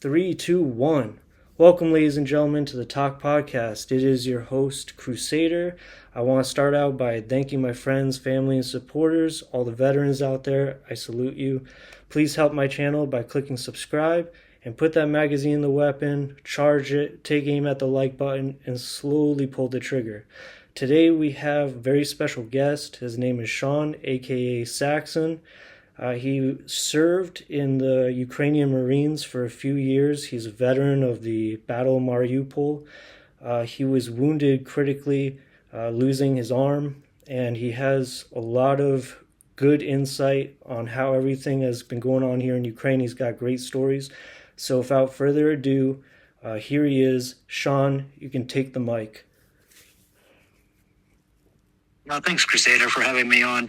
Three, two, one. Welcome, ladies and gentlemen, to the TOC podcast. It is your host, Crusader. I want to start out by thanking my friends, family, and supporters, all the veterans out there. I salute you. Please help my channel by clicking subscribe and put that magazine in the weapon, charge it, take aim at the like button, and slowly pull the trigger. Today we have a very special guest. His name is Shawn, a.k.a. Saxon. He served in the Ukrainian Marines for a few years. He's a veteran of the Battle of Mariupol. He was wounded critically, losing his arm, and he has a lot of good insight on how everything has been going on here in Ukraine. He's got great stories. So without further ado, here he is. Shawn, you can take the mic. Thanks, Crusader, for having me on.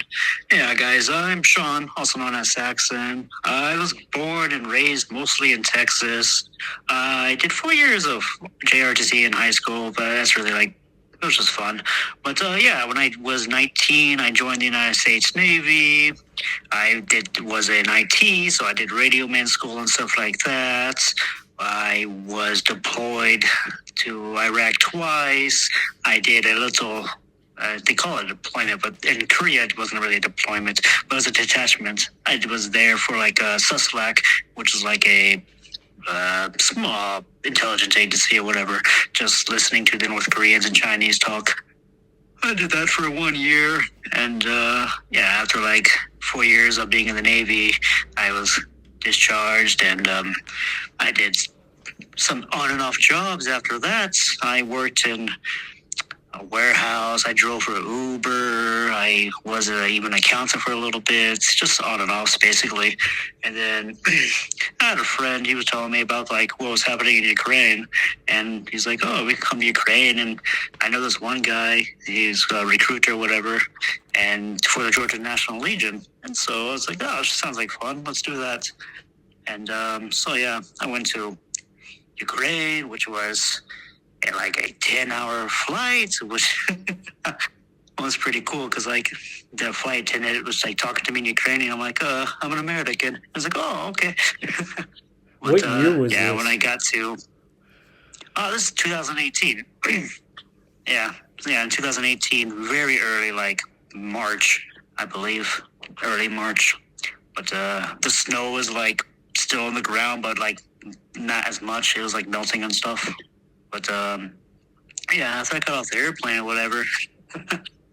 Yeah, guys, I'm Shawn, also known as Saxon. I was born and raised mostly in Texas. I did 4 years of JRTC in high school, but that's really it was just fun. But when I was 19, I joined the United States Navy. Was in IT, so I did radio man school and stuff like that. I was deployed to Iraq twice. I did a little... they call it a deployment, but in Korea it wasn't really a deployment, but it was a detachment. I was there for a SUSLAC, which is a small intelligence agency or whatever, just listening to the North Koreans and Chinese talk. I did that for 1 year, and after 4 years of being in the Navy, I was discharged, and I did some on and off jobs after that. I worked in a warehouse. I drove for Uber. I was even an accountant for a little bit, just on and off, basically. And then I had a friend. He was telling me about what was happening in Ukraine, and he's like, "Oh, we can come to Ukraine." And I know this one guy. He's a recruiter or whatever, and for the Georgia National Legion. And so I was like, "Oh, this sounds like fun. Let's do that." And I went to Ukraine, which was in a 10-hour flight, which was pretty cool because the flight attendant was talking to me in Ukrainian. I'm like, I'm an American. I was like, oh, okay. What year was this? Yeah, when I got to, this is 2018. In 2018, very early, March, I believe, early March. But the snow was still on the ground, but not as much. It was melting and stuff. But, after I got off the airplane or whatever,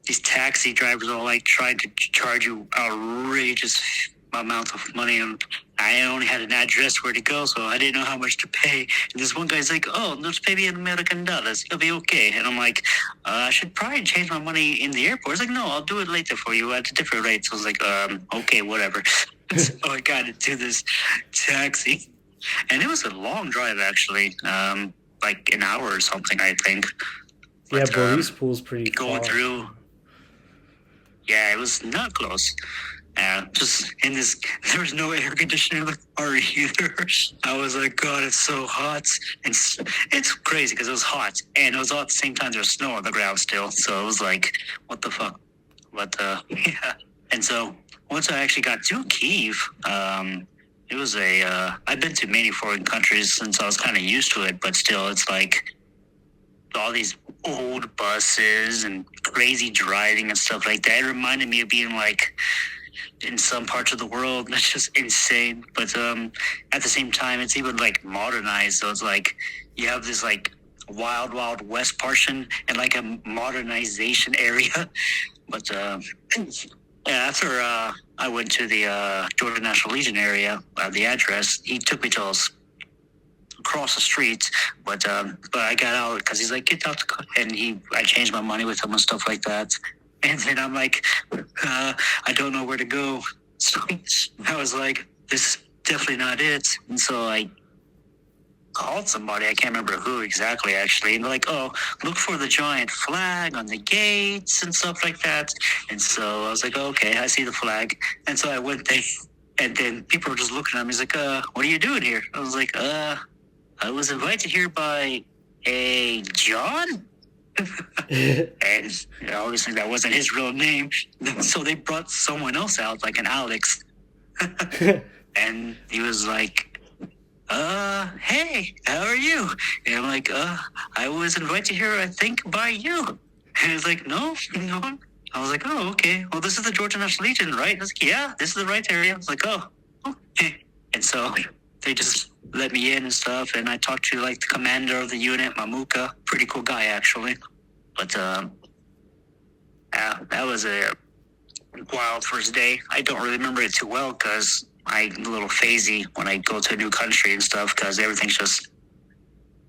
these taxi drivers all trying to charge you outrageous amounts of money. And I only had an address where to go, so I didn't know how much to pay. And this one guy's like, "Oh, just pay me in American dollars. It'll be okay." And I'm like, I should probably change my money in the airport. He's like, "No, I'll do it later for you at a different rate." So I was like, okay, whatever. So I got into this taxi. And it was a long drive, actually. An hour or something, I think. But, Borispool's pretty going far. through. Yeah, it was not close. Just in this, there was no air conditioning in the car either. I was like, God, it's so hot. It's crazy because it was hot, and it was all at the same time there was snow on the ground still. So it was like, what the fuck? But yeah. And so once I actually got to Kyiv, it was I've been to many foreign countries since I was kind of used to it, but still, it's all these old buses and crazy driving and stuff like that. It reminded me of being in some parts of the world. That's just insane. But at the same time, it's even modernized. So it's you have this wild, wild west portion and a modernization area. But after I went to the Georgia National Legion area, the address, he took me to across the street, but I got out because he's like, "Get out the car," and I changed my money with him and stuff like that. And then I'm like, I don't know where to go. So I was like, this is definitely not it. And so I called somebody, I can't remember who exactly, actually, and they're like, "Oh, look for the giant flag on the gates and stuff like that." And so I was like, "Okay, I see the flag." And so I went there, and then people were just looking at me. He's like, "What are you doing here?" I was like, "I was invited here by a John." And obviously that wasn't his real name. So they brought someone else out, an Alex. And he was like, hey, how are you? And I'm like, I was invited here, I think, by you. And he's like, no. I was like, oh, okay. Well, this is the Georgia National Legion, right? I was like, yeah, this is the right area. I was like, oh, okay. And so they just let me in and stuff. And I talked to like the commander of the unit, Mamuka. Pretty cool guy, actually. But that was a wild first day. I don't really remember it too well because I'm a little phasey when I go to a new country and stuff because everything's just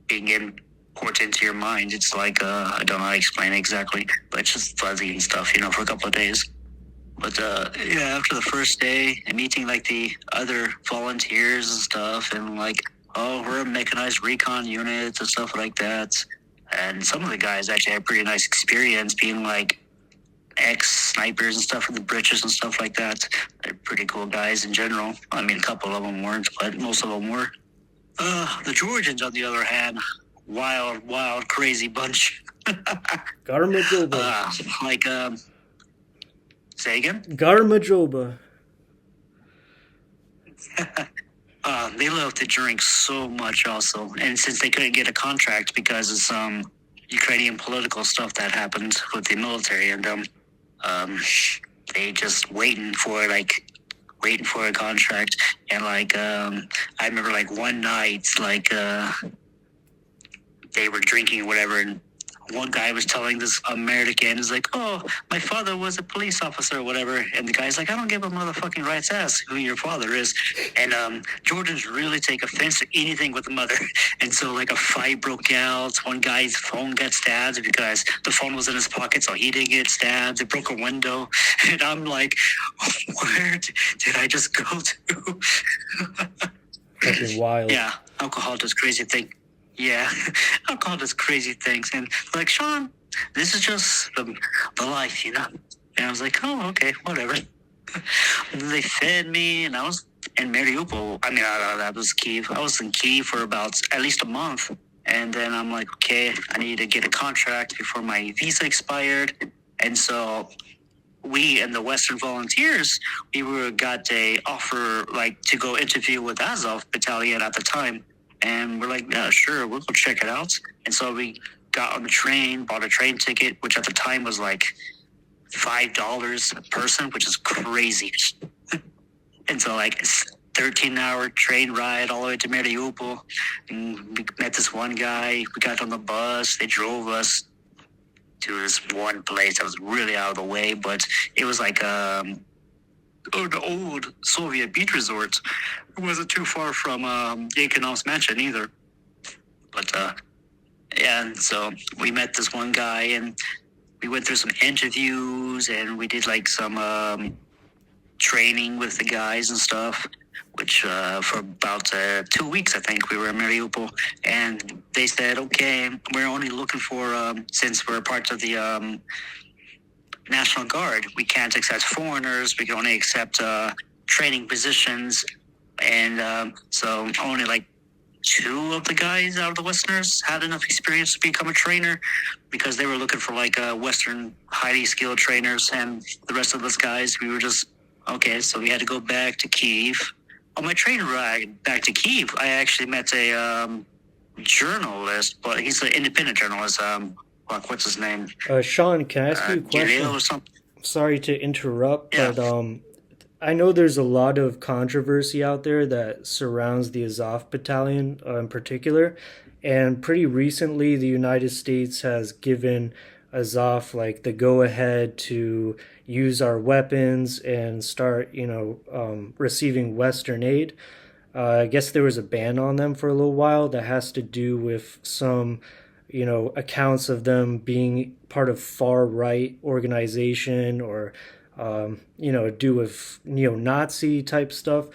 being imported into your mind. It's like, I don't know how to explain it exactly, but it's just fuzzy and stuff, for a couple of days. But after the first day and meeting like the other volunteers and stuff and like, oh, we're a mechanized recon unit and stuff like that. And some of the guys actually had a pretty nice experience being like ex-snipers and stuff from the britches and stuff like that. They're pretty cool guys in general. I mean, a couple of them weren't, but most of them were. The Georgians, on the other hand, wild, crazy bunch. Garmajoba. Say again? Garmajoba. They love to drink so much also. And since they couldn't get a contract because of some Ukrainian political stuff that happened with the military, and they just waiting for a contract. And I remember one night, they were drinking or whatever, and one guy was telling this American, is like, oh, my father was a police officer or whatever. And the guy's like, I don't give a motherfucking rat's ass who your father is. And Georgians really take offense to anything with the mother. And so a fight broke out. One guy's phone got stabbed because the phone was in his pocket, so he didn't get stabbed. They broke a window. And I'm like, where did I just go to? Fucking wild. Yeah, alcohol does crazy things. Yeah, alcohol does crazy things. And Shawn, this is just the life, And I was like, oh, okay, whatever. And they fed me, and I was in Mariupol. I mean, that was Kyiv. I was in Kyiv for about at least a month. And then I'm like, okay, I need to get a contract before my visa expired. And so we and the Western volunteers, we got a offer to go interview with Azov Battalion at the time. And we're like, yeah, sure, we'll go check it out. And so we got on the train, bought a train ticket, which at the time was $5 a person, which is crazy. And so 13-hour train ride all the way to Mariupol. And we met this one guy. We got on the bus. They drove us to this one place that was really out of the way, but it was the old Soviet beach resort. It wasn't too far from Yakinov's mansion either. But and so we met this one guy, and we went through some interviews, and we did some training with the guys and stuff, which for about 2 weeks, I think, we were in Mariupol. And they said, okay, we're only looking for, since we're part of the National Guard, we can't accept foreigners. We can only accept training positions. And so only 2 of the guys out of the Westerners had enough experience to become a trainer, because they were looking for Western highly skilled trainers. And the rest of us guys, we were just, okay, so we had to go back to Kyiv. On my train ride back to Kyiv, I actually met a journalist, but he's an independent journalist. What's his name? Shawn, can I ask you a question? Or something? Sorry to interrupt, Yeah. but I know there's a lot of controversy out there that surrounds the Azov Battalion in particular, and pretty recently the United States has given Azov the go-ahead to use our weapons and start, receiving Western aid. I guess there was a ban on them for a little while that has to do with some accounts of them being part of far-right organization or, do with neo-Nazi type stuff.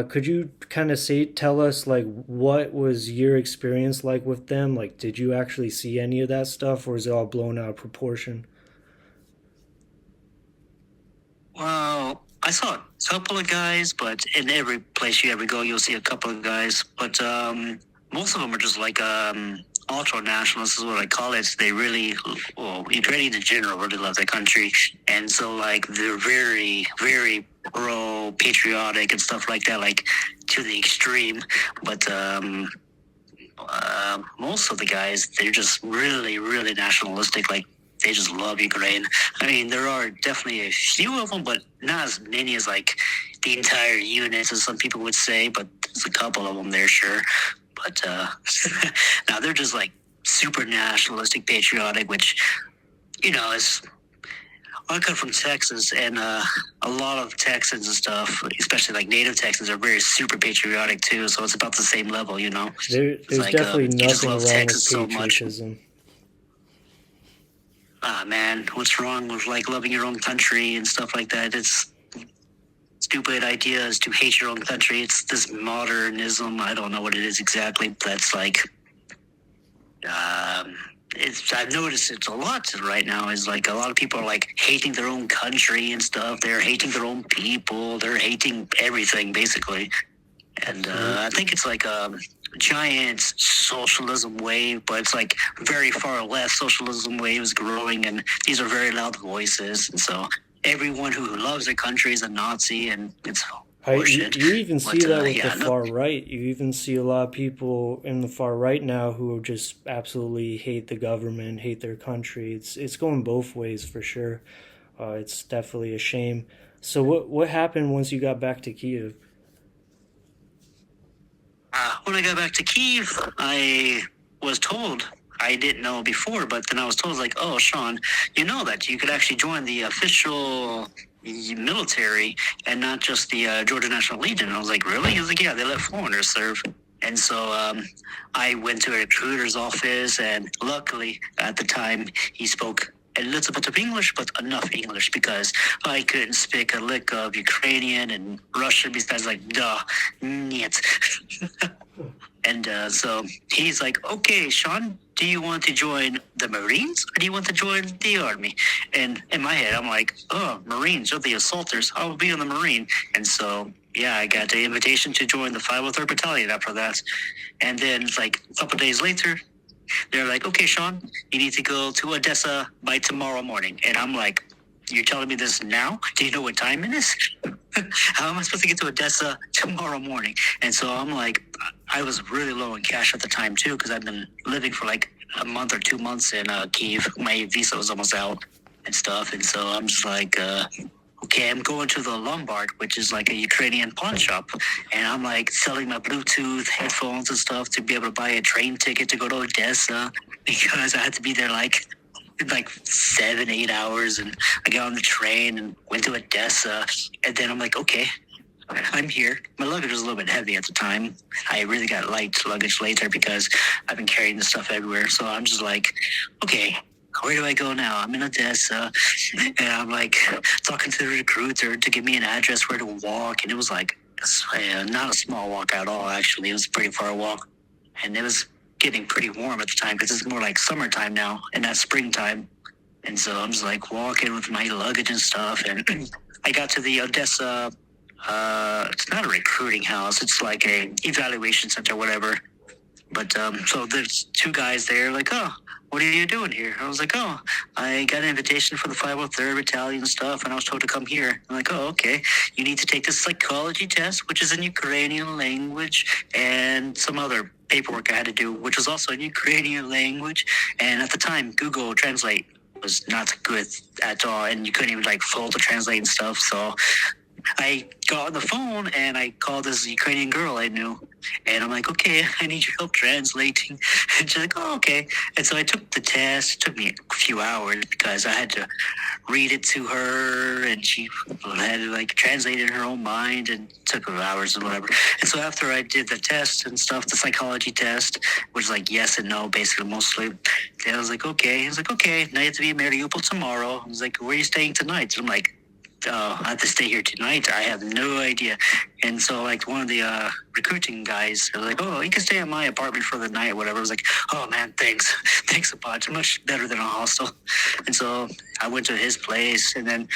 Could you kind of tell us, what was your experience like with them? Did you actually see any of that stuff, or is it all blown out of proportion? Well, I saw a couple of guys, but in every place you ever go, you'll see a couple of guys. But most of them are just ultra-nationalists is what I call it. They really, Ukrainians in general really love their country. And so, they're very, very pro-patriotic and stuff like that, to the extreme. But most of the guys, they're just really, really nationalistic. Like, they just love Ukraine. I mean, there are definitely a few of them, but not as many as like the entire unit, as some people would say. But there's a couple of them there, sure. But now they're just like super nationalistic, patriotic, which, is. I come from Texas, and a lot of Texans and stuff, especially like native Texans, are very super patriotic too. So it's about the same level, There's like, definitely you just nothing love wrong Texas so with much. patriotism. Ah, man, what's wrong with like loving your own country and stuff like that? It's stupid ideas to hate your own country. It's this modernism. I don't know what it is exactly, but that's like, I've noticed it's a lot right now. Is like a lot of people are like hating their own country and stuff. They're hating their own people. They're hating everything basically. And I think it's like a giant socialism wave, but it's like very far left. Socialism wave is growing, and these are very loud voices. And so everyone who loves their country is a Nazi, and it's horseshit. You even see But, that with yeah, the far right. You even see a lot of people in the far right now who just absolutely hate the government, hate their country. It's going both ways for sure. It's definitely a shame. So what happened once you got back to Kiev? When I got back to Kiev, I was told, I didn't know before, but then I was told, like, oh, Shawn, you know that you could actually join the official military and not just the Georgia National Legion. And I was like, really? He was like, yeah, they let foreigners serve. And so I went to a recruiter's office, and luckily at the time he spoke a little bit of English, but enough English because I couldn't speak a lick of Ukrainian and Russian besides like, duh, niet. And so he's like, okay, Shawn, do you want to join the Marines or do you want to join the Army? And in my head, I'm like, oh, Marines, you're the assaulters. I'll be in the Marine. And so, yeah, I got the invitation to join the 503rd Battalion after that. And then like a couple days later, they're like, okay, Shawn, you need to go to Odessa by tomorrow morning. And I'm like, you're telling me this now? Do you know what time it is? How am I supposed to get to Odessa tomorrow morning? And so I'm like, I was really low in cash at the time too, because I've been living for like a month or 2 months in Kiev. My visa was almost out and stuff. And so I'm just like, okay, I'm going to the Lombard, which is like a Ukrainian pawn shop. And I'm like selling my Bluetooth headphones and stuff to be able to buy a train ticket to go to Odessa because I had to be there like 7-8 hours. And I got on the train and went to Odessa. And then I'm like, okay, I'm here. My luggage was a little bit heavy at the time. I really got light luggage later because I've been carrying this stuff everywhere. So I'm just like, okay, where do I go now? I'm in Odessa, and I'm like talking to the recruiter to give me an address where to walk. And it was like not a small walk at all, actually. It was a pretty far walk. And it was getting pretty warm at the time because it's more like summertime now and not springtime. And so I'm just like walking with my luggage and stuff. And I got to the Odessa, it's not a recruiting house. It's like a evaluation center, whatever. But so there's two guys there like, oh, what are you doing here? I was like, oh, I got an invitation for the 503rd Battalion stuff, and I was told to come here. I'm like, oh, okay. You need to take this psychology test, which is in Ukrainian language, and some other paperwork I had to do, which was also in Ukrainian language. And at the time, Google Translate was not good at all, and you couldn't even like full to translate and stuff. So I got on the phone and I called this Ukrainian girl I knew. And I'm like, okay, I need your help translating. And she's like, oh, okay. And so I took the test. It took me a few hours because I had to read it to her, and she had to like translate it in her own mind, and it took her hours and whatever. And so after I did the test and stuff, the psychology test, which is like yes and no, basically mostly, then I was like, okay. I was like, okay, now you have to be in Mariupol tomorrow. I was like, where are you staying tonight? And I'm like, I have to stay here tonight. I have no idea. And so like one of the recruiting guys was like, oh, you can stay at my apartment for the night or whatever. I was like, oh man, thanks. Thanks a bunch. Much better than a hostel. And so I went to his place, and then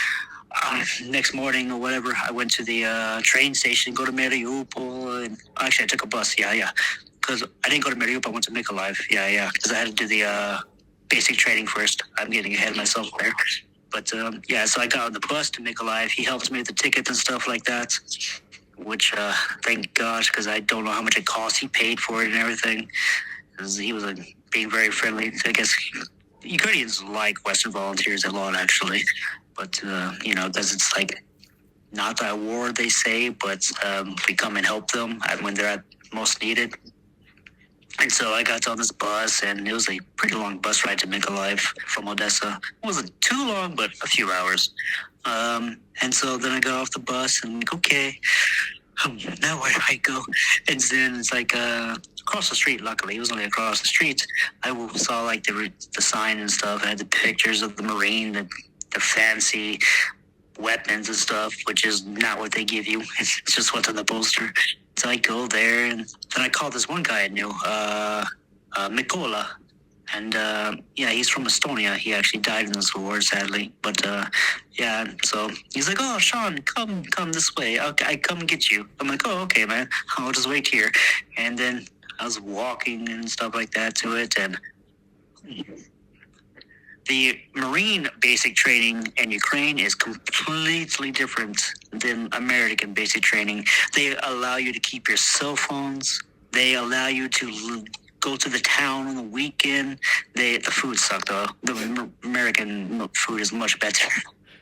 next morning or whatever, I went to the train station, go to Mariupol, and actually I took a bus. Yeah. Because I didn't go to Mariupol, I went to Mykolaiv. Yeah. Because I had to do the basic training first. I'm getting ahead of myself there. But yeah, so I got on the bus to Mykolaiv. He helped me with the tickets and stuff like that, which thank gosh, because I don't know how much it cost. He paid for it and everything. 'cause he was being very friendly. So I guess Ukrainians like Western volunteers a lot, actually. But, because it's like not at war, they say, but we come and help them when they're at most needed. And so I got on this bus, and it was a pretty long bus ride to Mykolaiv from Odessa. It wasn't too long, but a few hours. And so then I got off the bus, and I'm like, okay, now where do I go? And then it's like across the street. Luckily, it was only across the street. I saw like the sign and stuff. I had the pictures of the Marine, the fancy weapons and stuff, which is not what they give you. It's just what's on the poster. So I go there, and then I called this one guy I knew, Mikola. And, he's from Estonia. He actually died in this war, sadly. But, so he's like, oh, Shawn, come this way. I come get you. I'm like, oh, okay, man. I'll just wait here. And then I was walking and stuff like that to it, and the Marine basic training in Ukraine is completely different than American basic training. They allow you to keep your cell phones. They allow you to go to the town on the weekend. The food sucked, though. The American food is much better.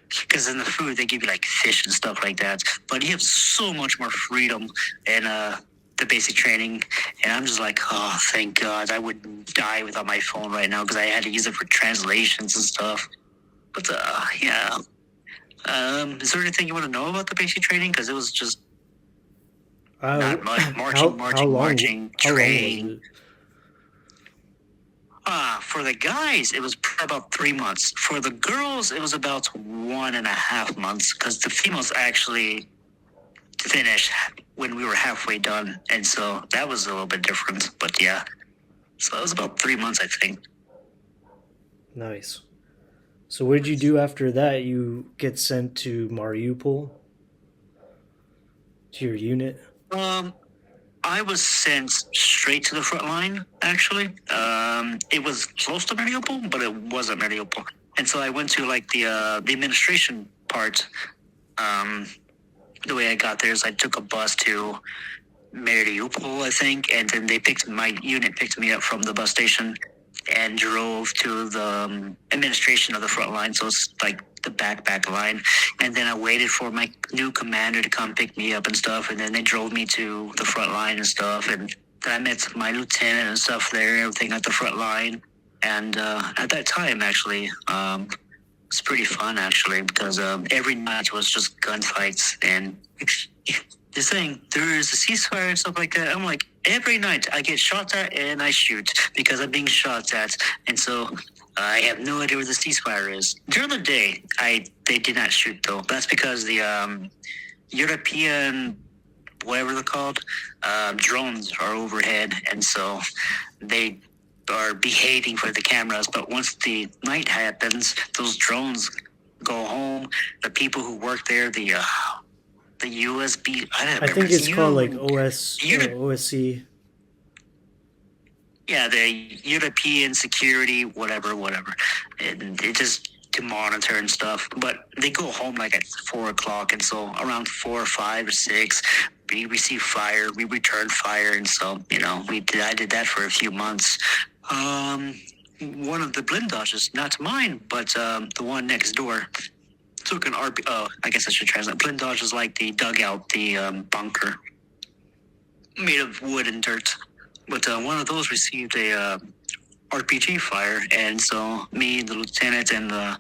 Because in the food, they give you, like, fish and stuff like that. But you have so much more freedom in the basic training. And I'm just like, oh, thank God. I would die without my phone right now because I had to use it for translations and stuff. But, is there anything you want to know about the basic training? Because it was just not much. Marching, train. For the guys, it was about 3 months. For the girls, it was about 1.5 months because the females actually finished when we were halfway done. And so that was a little bit different. But yeah, so it was about 3 months, I think. Nice. So what did you do after that? You get sent to Mariupol? To your unit? I was sent straight to the front line, actually. It was close to Mariupol, but it wasn't Mariupol. And so I went to, like, the administration part. The way I got there is I took a bus to Mariupol, I think, and then my unit picked me up from the bus station and drove to the administration of the front line. So it's like the back line. And then I waited for my new commander to come pick me up and stuff. And then they drove me to the front line and stuff. And then I met my lieutenant and stuff there, everything at the front line. And at that time, actually, it's pretty fun, actually, because every night was just gunfights. And they're saying there is a ceasefire and stuff like that. I'm like, every night I get shot at and I shoot because I'm being shot at. And so I have no idea where the ceasefire is. During the day, they did not shoot, though. That's because the European, whatever they're called, drones are overhead. And so they are behaving for the cameras. But once the night happens, those drones go home. The people who work there, the USB, I think it's called like OSC. Yeah, the European security, whatever. And it just to monitor and stuff. But they go home like at 4 o'clock. And so around 4 or 5 or 6, we receive fire. We return fire. And so, I did that for a few months. One of the blindages, not mine, but the one next door, took an I guess I should translate. Blindage is like the dugout, the bunker, made of wood and dirt. But one of those received a RPG fire, and so me, the lieutenant, and the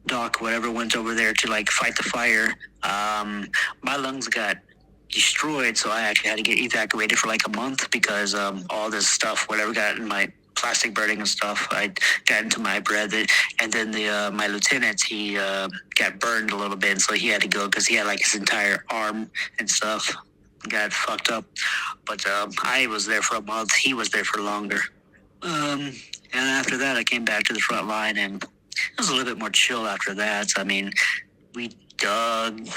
doc, whatever, went over there to like fight the fire. My lungs got destroyed, so I actually had to get evacuated for like a month because all this stuff, whatever, got in my plastic burning and stuff. I got into my breath, and then my lieutenant, he got burned a little bit, and so he had to go because he had like his entire arm and stuff got fucked up. But I was there for a month. He was there for longer. And after that, I came back to the front line, and it was a little bit more chill after that. I mean, we dug,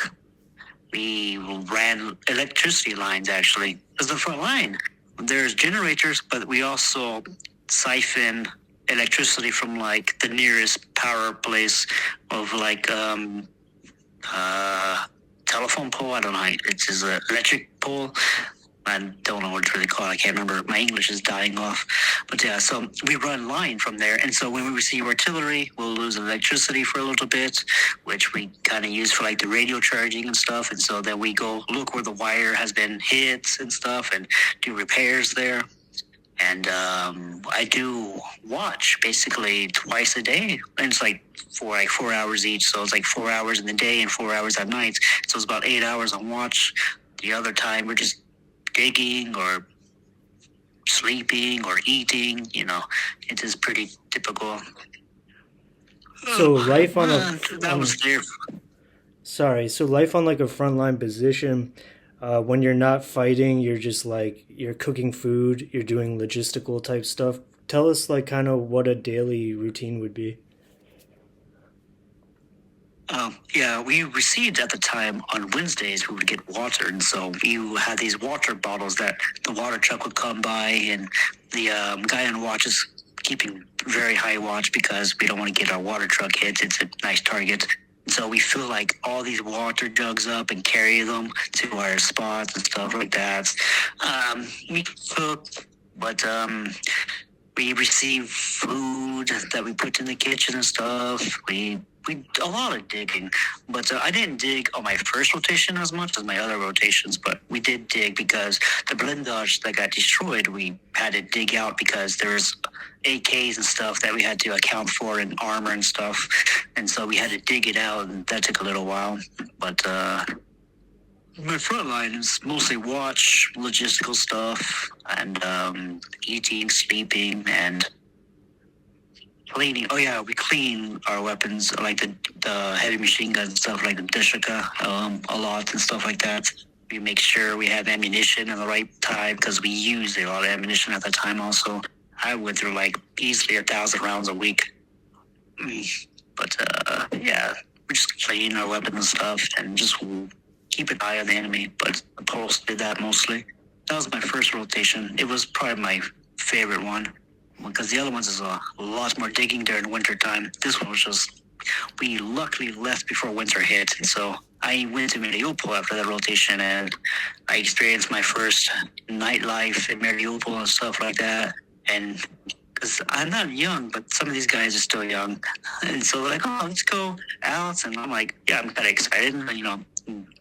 we ran electricity lines, actually. Because the front line, there's generators, but we also siphon electricity from like the nearest power place of like telephone pole. I don't know. It's just an electric pole. I don't know what it's really called. I can't remember. My English is dying off. But yeah, so we run line from there. And so when we receive artillery, we'll lose electricity for a little bit, which we kind of use for like the radio charging and stuff. And so then we go look where the wire has been hit and stuff and do repairs there. And I do watch basically twice a day. And it's like for like 4 hours each. So it's like 4 hours in the day and 4 hours at night. So it's about 8 hours on watch. The other time we're just digging or sleeping or eating, it is pretty typical. So life on a that was there. Sorry, so life on like a frontline position, when you're not fighting, you're just like you're cooking food, you're doing logistical type stuff. Tell us like kind of what a daily routine would be. Yeah, we received at the time on Wednesdays, we would get water. And so you had these water bottles that the water truck would come by, and the guy on watch is keeping very high watch because we don't want to get our water truck hit. It's a nice target. So we fill like all these water jugs up and carry them to our spots and stuff like that. We cook, but we receive food that we put in the kitchen and stuff. We a lot of digging, but I didn't dig on my first rotation as much as my other rotations, but we did dig because the blindage that got destroyed, we had to dig out because there's AKs and stuff that we had to account for and armor and stuff, and so we had to dig it out, and that took a little while. But my front line is mostly watch, logistical stuff, and eating, sleeping, and cleaning. Oh yeah, we clean our weapons, like the heavy machine guns and stuff, like the Dishika, a lot and stuff like that. We make sure we have ammunition at the right time because we use a lot of ammunition at that time also. I went through like easily 1,000 rounds a week. But yeah, we just clean our weapons and stuff and just keep an eye on the enemy. But the Poles did that mostly. That was my first rotation. It was probably my favorite one, because the other ones is a lot more digging during winter time. This one was just, we luckily left before winter hit. And so I went to Mariupol after that rotation, and I experienced my first nightlife in Mariupol and stuff like that. And because I'm not young, but some of these guys are still young. And so they're like, oh, let's go out. And I'm like, yeah, I'm kind of excited.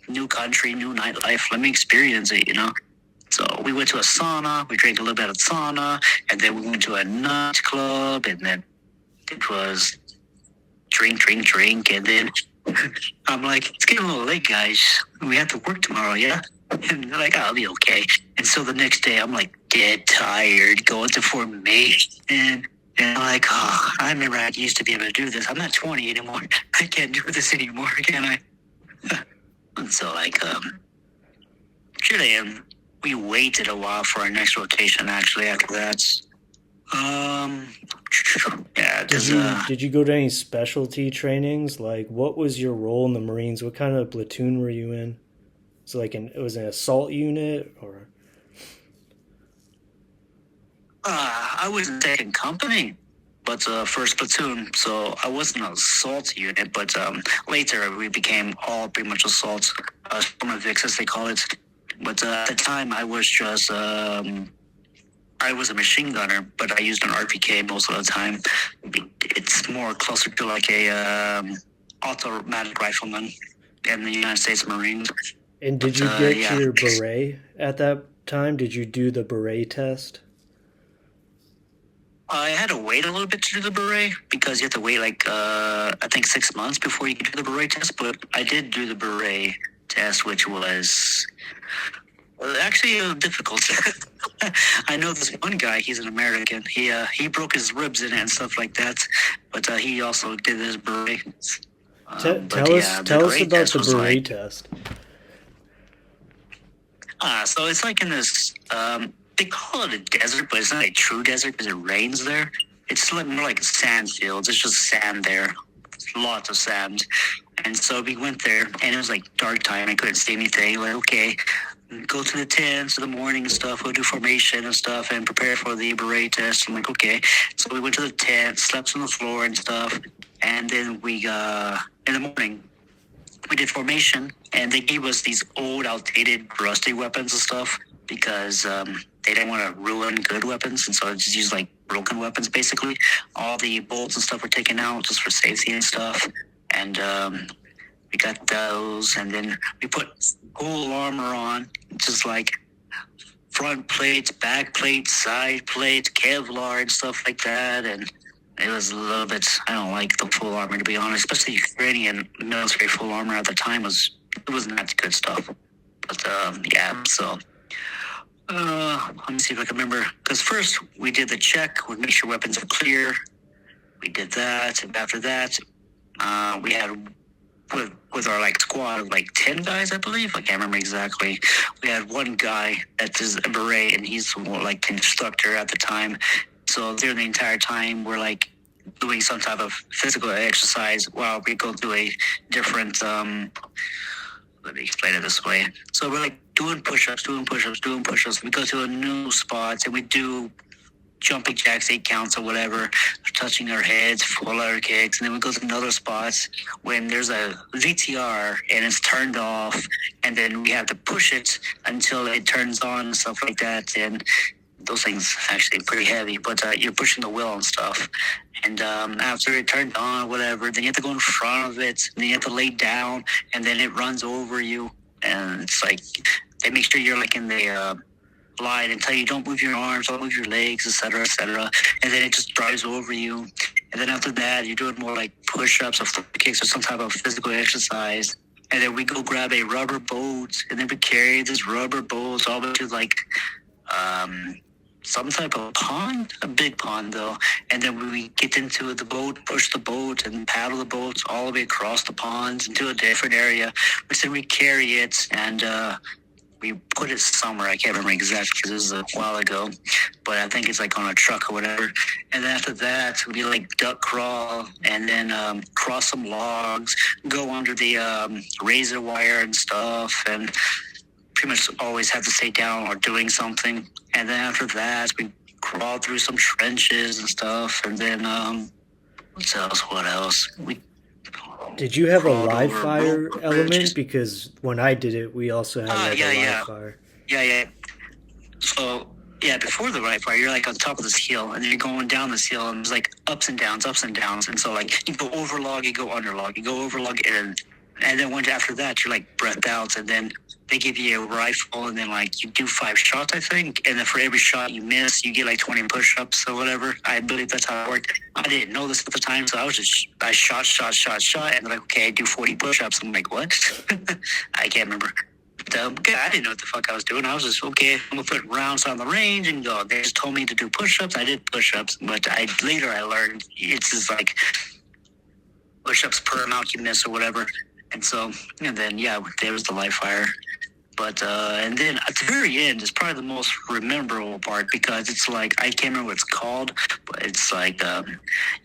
New country, new nightlife. Let me experience it, So we went to a sauna, we drank a little bit of sauna, and then we went to a nightclub, and then it was drink, and then I'm like, it's getting a little late, guys. We have to work tomorrow, yeah? And they're like, I'll be okay. And so the next day, I'm like dead tired, going to formation, and I'm like, oh, I remember I used to be able to do this. I'm not 20 anymore. I can't do this anymore, can I? And so, here I am. We waited a while for our next rotation, actually, after that. Yeah. Did you go to any specialty trainings? Like, what was your role in the Marines? What kind of platoon were you in? So, like, it was an assault unit, or? I was in second company, but first platoon. So I wasn't an assault unit, but later we became all pretty much assault, Vics, as they call it. But at the time, I was just, I was a machine gunner, but I used an RPK most of the time. It's more closer to like a automatic rifleman in the United States Marines. And did you get your beret at that time? Did you do the beret test? I had to wait a little bit to do the beret because you have to wait I think 6 months before you can do the beret test. But I did do the beret test, which was actually difficult. I know this one guy, he's an American. He broke his ribs in it and stuff like that, but he also did his beret. Tell us about the beret test. So it's like in this, they call it a desert, but it's not a true desert because it rains there. It's more like sand fields. It's just sand there. Lots of sand. And so we went there, and it was like dark time. I couldn't see anything. Like, okay, go to the tents in the morning and stuff. We'll do formation and stuff and prepare for the beret test. I'm like, okay. So we went to the tent, slept on the floor and stuff. And then we, in the morning, we did formation, and they gave us these old, outdated, rusty weapons and stuff. because they didn't want to ruin good weapons, and so I just used like broken weapons basically. All the bolts and stuff were taken out just for safety and stuff, and we got those, and then we put full armor on, just like front plates, back plates, side plates, Kevlar and stuff like that, and it was a little bit, I don't like the full armor, to be honest, especially Ukrainian military full armor at the time it was not good stuff. But yeah, so let me see if I can remember, because first we did the check, we make sure weapons are clear. We did that, and after that, we had with our like squad of like 10 guys, I believe. I can't remember exactly. We had one guy that is a beret, and he's more like instructor at the time. So during the entire time, we're like doing some type of physical exercise while we go through a different. Let me explain it this way. So we're like doing push-ups. We go to a new spots, and we do jumping jacks, 8 counts or whatever, touching our heads, full ladder kicks, and then we go to another spots when there's a VTR and it's turned off, and then we have to push it until it turns on and stuff like that. And those things actually pretty heavy, but you're pushing the wheel and stuff. And after it turned on or whatever, then you have to go in front of it, and then you have to lay down, and then it runs over you, and it's like they make sure you're like in the line and tell you don't move your arms, don't move your legs, etc., etc. And then it just drives over you. And then after that, you're doing more like push-ups or flip kicks or some type of physical exercise. And then we go grab a rubber boat, and then we carry this rubber boat all the way to like some type of pond, a big pond though. And then we get into the boat, push the boat, and paddle the boats all the way across the ponds into a different area. Which then we carry it, and we put it somewhere. I can't remember exactly because this is a while ago, but I think it's like on a truck or whatever. And then after that, we like duck crawl, and then cross some logs, go under the razor wire and stuff, and pretty much always have to stay down or doing something. And then after that, we crawl through some trenches and stuff. And then what else? Did you have a live fire element? Because when I did it, we also had a live fire. Yeah. So, yeah, before the live fire, you're like on top of this hill, and then you're going down this hill, and there's like ups and downs. And so, like, you go over log, you go under log, you go over log, and then once after that, you're like breathed out, and then they give you a rifle, and then like you do 5 shots, I think, and then for every shot you miss, you get like 20 push-ups or whatever. I believe that's how it worked. I didn't know this at the time, so I shot, and they're like, okay, I do 40 push-ups. I'm like, what? I can't remember. But, I didn't know what the fuck I was doing. I was just, okay, I'm gonna put rounds on the range and go. They just told me to do push-ups. I did push-ups, but later I learned it's just like push-ups per amount you miss or whatever. And so, and then, yeah, there was the live fire. But, and then at the very end is probably the most memorable part, because it's like, I can't remember what it's called, but it's like,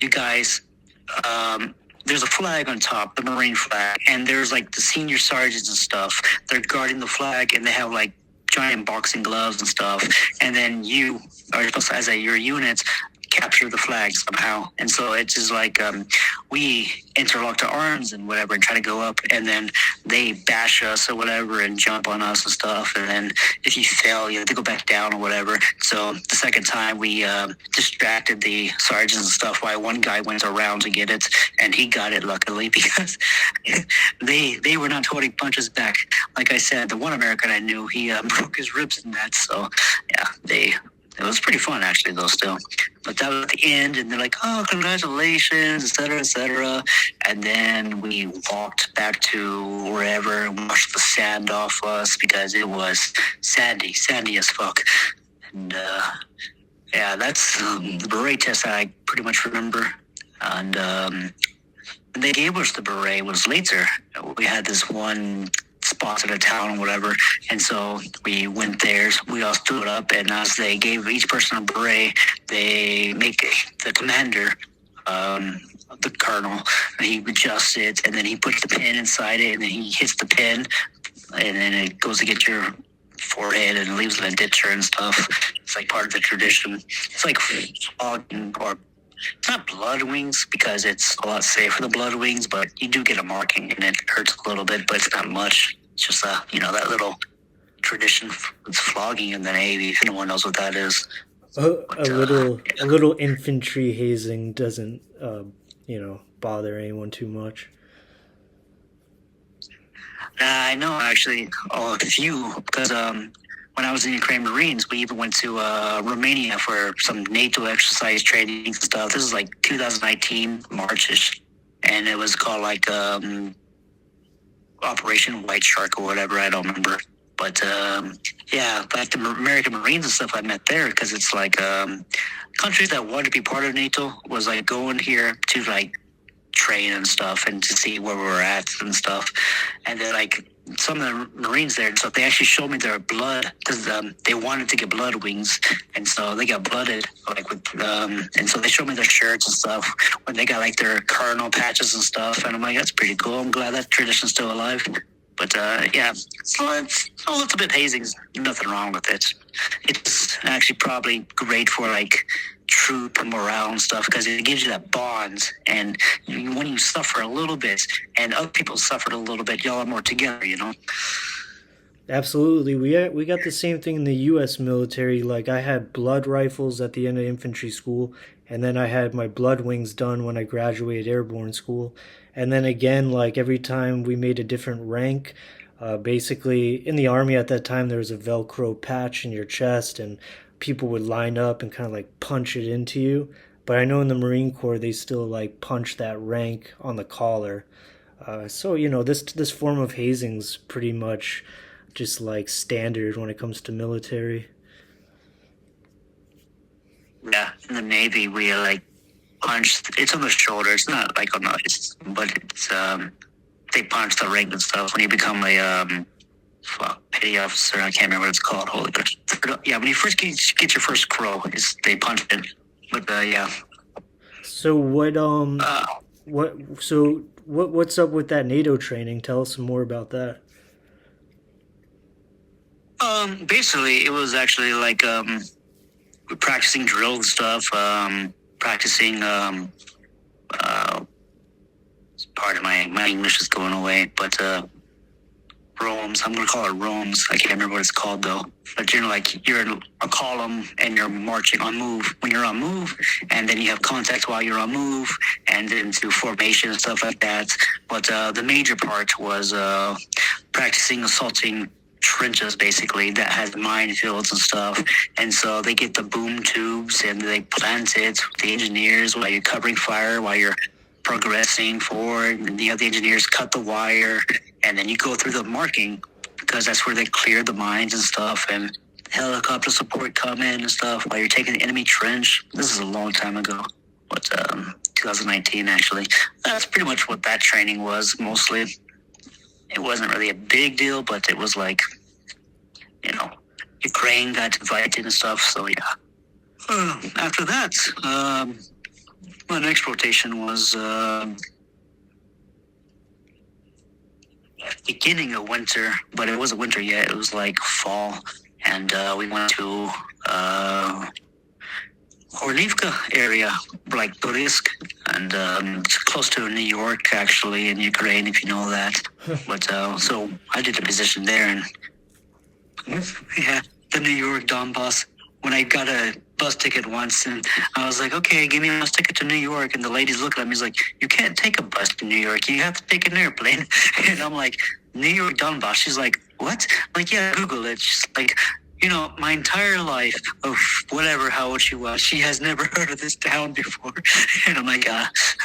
you guys, there's a flag on top, the Marine flag, and there's like the senior sergeants and stuff. They're guarding the flag, and they have like giant boxing gloves and stuff. And then you are supposed to, as your units, capture the flag somehow. And so it's just like we interlock our arms and whatever and try to go up, and then they bash us or whatever and jump on us and stuff. And then if you fail, you have to go back down or whatever. So the second time we distracted the sergeants and stuff while one guy went around to get it, and he got it luckily, because they were not holding punches back. Like I said, the one American I knew, he broke his ribs in that. So yeah, it was pretty fun, actually, though, still. But that was at the end, and they're like, oh, congratulations, et cetera, et cetera. And then we walked back to wherever and washed the sand off us, because it was sandy as fuck. And, yeah, that's the beret test that I pretty much remember. And they gave us the beret was later. We had this one spots in a town or whatever, and so we went there. So we all stood up, and as they gave each person a beret, they make the commander, the colonel, he adjusts it, and then he puts the pin inside it, and then he hits the pin, and then it goes to get your forehead and leaves an indenture and stuff. It's like part of the tradition. It's like flogging, or it's not blood wings, because it's a lot safer than blood wings, but you do get a marking, and it hurts a little bit, but it's not much. It's just that little tradition. It's flogging in the Navy. If anyone knows what that is. A little infantry hazing doesn't, bother anyone too much. I know actually a few because when I was in Ukrainian Marines, we even went to Romania for some NATO exercise training and stuff. This is like 2019 Marchish, and it was called like Operation White Shark or whatever. I don't remember, but yeah, like the American Marines and stuff I met there because it's like countries that wanted to be part of NATO was like going here to like train and stuff and to see where we were at and stuff. And then like some of the Marines there and stuff, they actually showed me their blood because they wanted to get blood wings, and so they got blooded like with and so they showed me their shirts and stuff when they got like their colonel patches and stuff, and I'm like, that's pretty cool. I'm glad that tradition's still alive. But yeah, so it's a little bit hazing. Nothing wrong with it. It's actually probably great for like troop morale and stuff because it gives you that bond. And when you suffer a little bit and other people suffered a little bit, y'all are more together, you know? Absolutely. We got the same thing in the U.S. military. Like, I had blood rifles at the end of infantry school, and then I had my blood wings done when I graduated airborne school. And then again, like, every time we made a different rank, basically, in the Army at that time, there was a Velcro patch in your chest, and people would line up and kind of, like, punch it into you. But I know in the Marine Corps, they still, like, punch that rank on the collar. So, this form of hazing's pretty much just like standard when it comes to military. Yeah, in the Navy we like punch. It's on the shoulder. It's not like on the. But it's they punch the ring and stuff when you become a petty officer. I can't remember what it's called. Holy gosh. Yeah, when you first get your first crow, they punch it. But yeah. So what's up with that NATO training? Tell us some more about that. Basically, it was actually like practicing drill and stuff, practicing. Part of my English is going away, but roams. I'm gonna call it roams. I can't remember what it's called though. But like you're in a column and you're marching on move when you're on move, and then you have contact while you're on move, and then do formation and stuff like that. But the major part was practicing assaulting trenches basically that has minefields and stuff, and so they get the boom tubes and they plant it with the engineers while you're covering fire while you're progressing forward, and the other engineers cut the wire, and then you go through the marking because that's where they clear the mines and stuff, and helicopter support come in and stuff while you're taking the enemy trench. This is a long time ago, but 2019 actually. That's pretty much what that training was mostly. It wasn't really a big deal, but it was like, Ukraine got invited and stuff. So yeah. After that, my next rotation was beginning of winter, but it wasn't winter yet. It was like fall, and we went to Orlivka area, like Borisk, and it's close to New York, actually, in Ukraine, if you know that. But so I did a position there, and yeah, the New York Donbass. When I got a bus ticket once, and I was like, okay, give me a bus ticket to New York, and the ladies looked at me, like, you can't take a bus to New York, you have to take an airplane. And I'm like, New York Donbass. She's like, what? I'm like, yeah, Google it. She's like, my entire life of whatever, how old she was, she has never heard of this town before. And I'm like,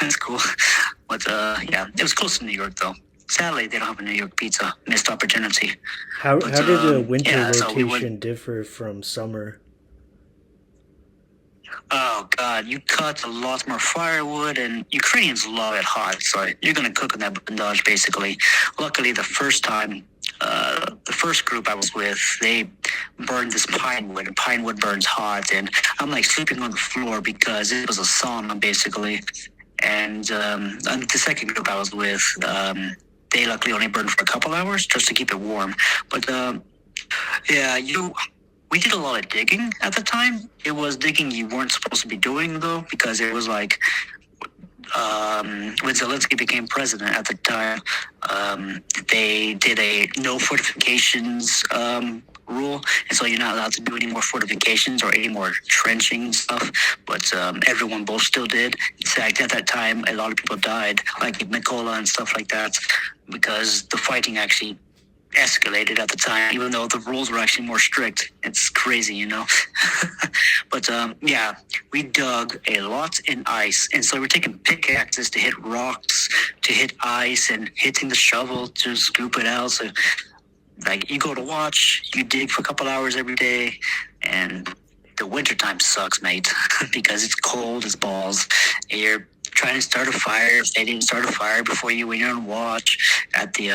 that's cool. But yeah, it was close to New York, though. Sadly, they don't have a New York pizza. Missed opportunity. How did the winter rotation differ from summer? Oh, God, you cut a lot more firewood, and Ukrainians love it hot, so you're going to cook in that bandage, basically. Luckily, the first time, the first group I was with, they burned this pine wood, and pine wood burns hot, and I'm like sleeping on the floor because it was a sauna, basically. And the second group I was with, they luckily only burned for a couple hours just to keep it warm. But yeah, we did a lot of digging at the time. It was digging you weren't supposed to be doing, though, because it was like when Zelensky became president at the time, they did a no fortifications rule, and so you're not allowed to do any more fortifications or any more trenching stuff. But everyone both still did. In fact, at that time, a lot of people died, like Mikola and stuff like that, because the fighting actually escalated at the time, even though the rules were actually more strict. It's crazy, you know. But yeah, we dug a lot in ice, and so we're taking pickaxes to hit rocks, to hit ice, and hitting the shovel to scoop it out. So like, you go to watch, you dig for a couple hours every day, and the wintertime sucks, mate, because it's cold as balls. You're trying to start a fire. If they didn't start a fire before you, when you're on watch at the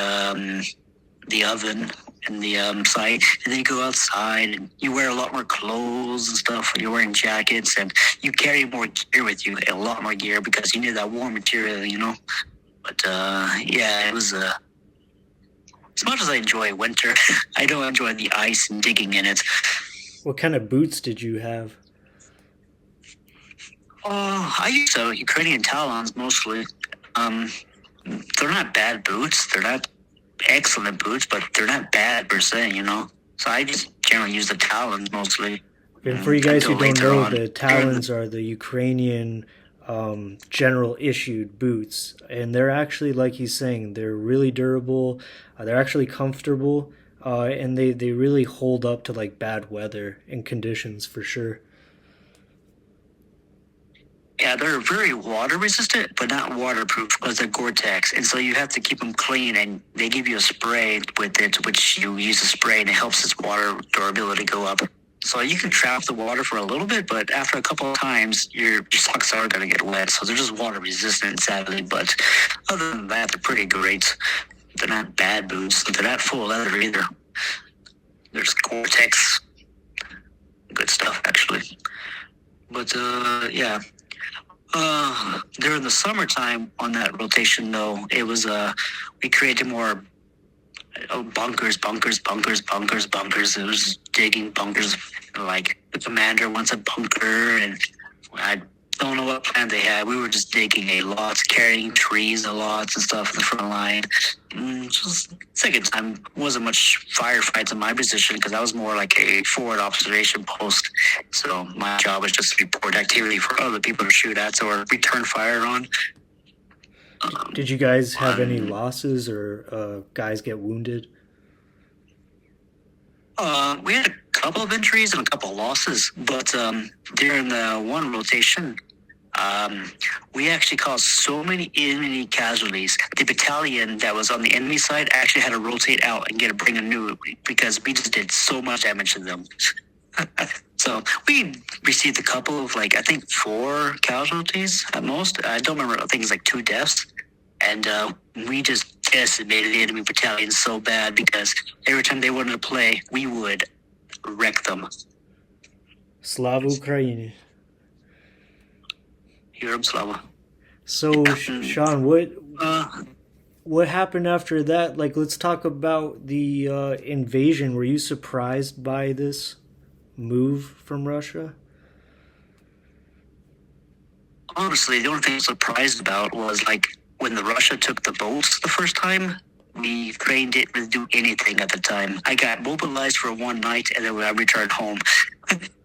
oven and the site, and then you go outside and you wear a lot more clothes and stuff. You're wearing jackets, and you carry more gear with you, a lot more gear, because you need that warm material, you know. But yeah, it was as much as I enjoy winter, I don't enjoy the ice and digging in it. What kind of boots did you have? I use Ukrainian Talons mostly. They're not bad boots. They're not excellent boots, but they're not bad per se, you know. So I just generally use the Talons mostly. And for you guys who don't know, the Talons are the Ukrainian general issued boots, and they're actually, like he's saying, they're really durable. They're actually comfortable, and they really hold up to like bad weather and conditions for sure. Yeah, they're very water resistant, but not waterproof because they're Gore-Tex. And so you have to keep them clean, and they give you a spray with it, which you use a spray, and it helps its water durability go up. So you can trap the water for a little bit, but after a couple of times, your socks are going to get wet. So they're just water resistant, sadly. But other than that, they're pretty great. They're not bad boots. They're not full leather either. There's Gore-Tex. Good stuff, actually. But yeah. During the summertime on that rotation, though, it was we created more bunkers. It was digging bunkers. Like, the commander wants a bunker, and I don't know what plan they had. We were just digging a lot, carrying trees a lot and stuff in the front line. Just second time, wasn't much firefights in my position because I was more like a forward observation post. So my job was just to report activity for other people to shoot at or return fire on. Did you guys have any losses or guys get wounded? We had a couple of injuries and a couple of losses, but during the one rotation, we actually caused so many enemy casualties. The battalion that was on the enemy side actually had to rotate out and bring a new, because we just did so much damage to them. So we received a couple of, like, I think 4 casualties at most. I don't remember. I think it's like 2 deaths. And we just decimated the enemy battalion so bad because every time they wanted to play, we would wreck them. Slava Ukraini. Heroes Slava. So, Shawn, what happened after that? Like, let's talk about the invasion. Were you surprised by this move from Russia? Honestly, the only thing I was surprised about was, like, when the Russia took the boats the first time, we Ukraine didn't really do anything at the time. I got mobilized for one night, and then I returned home.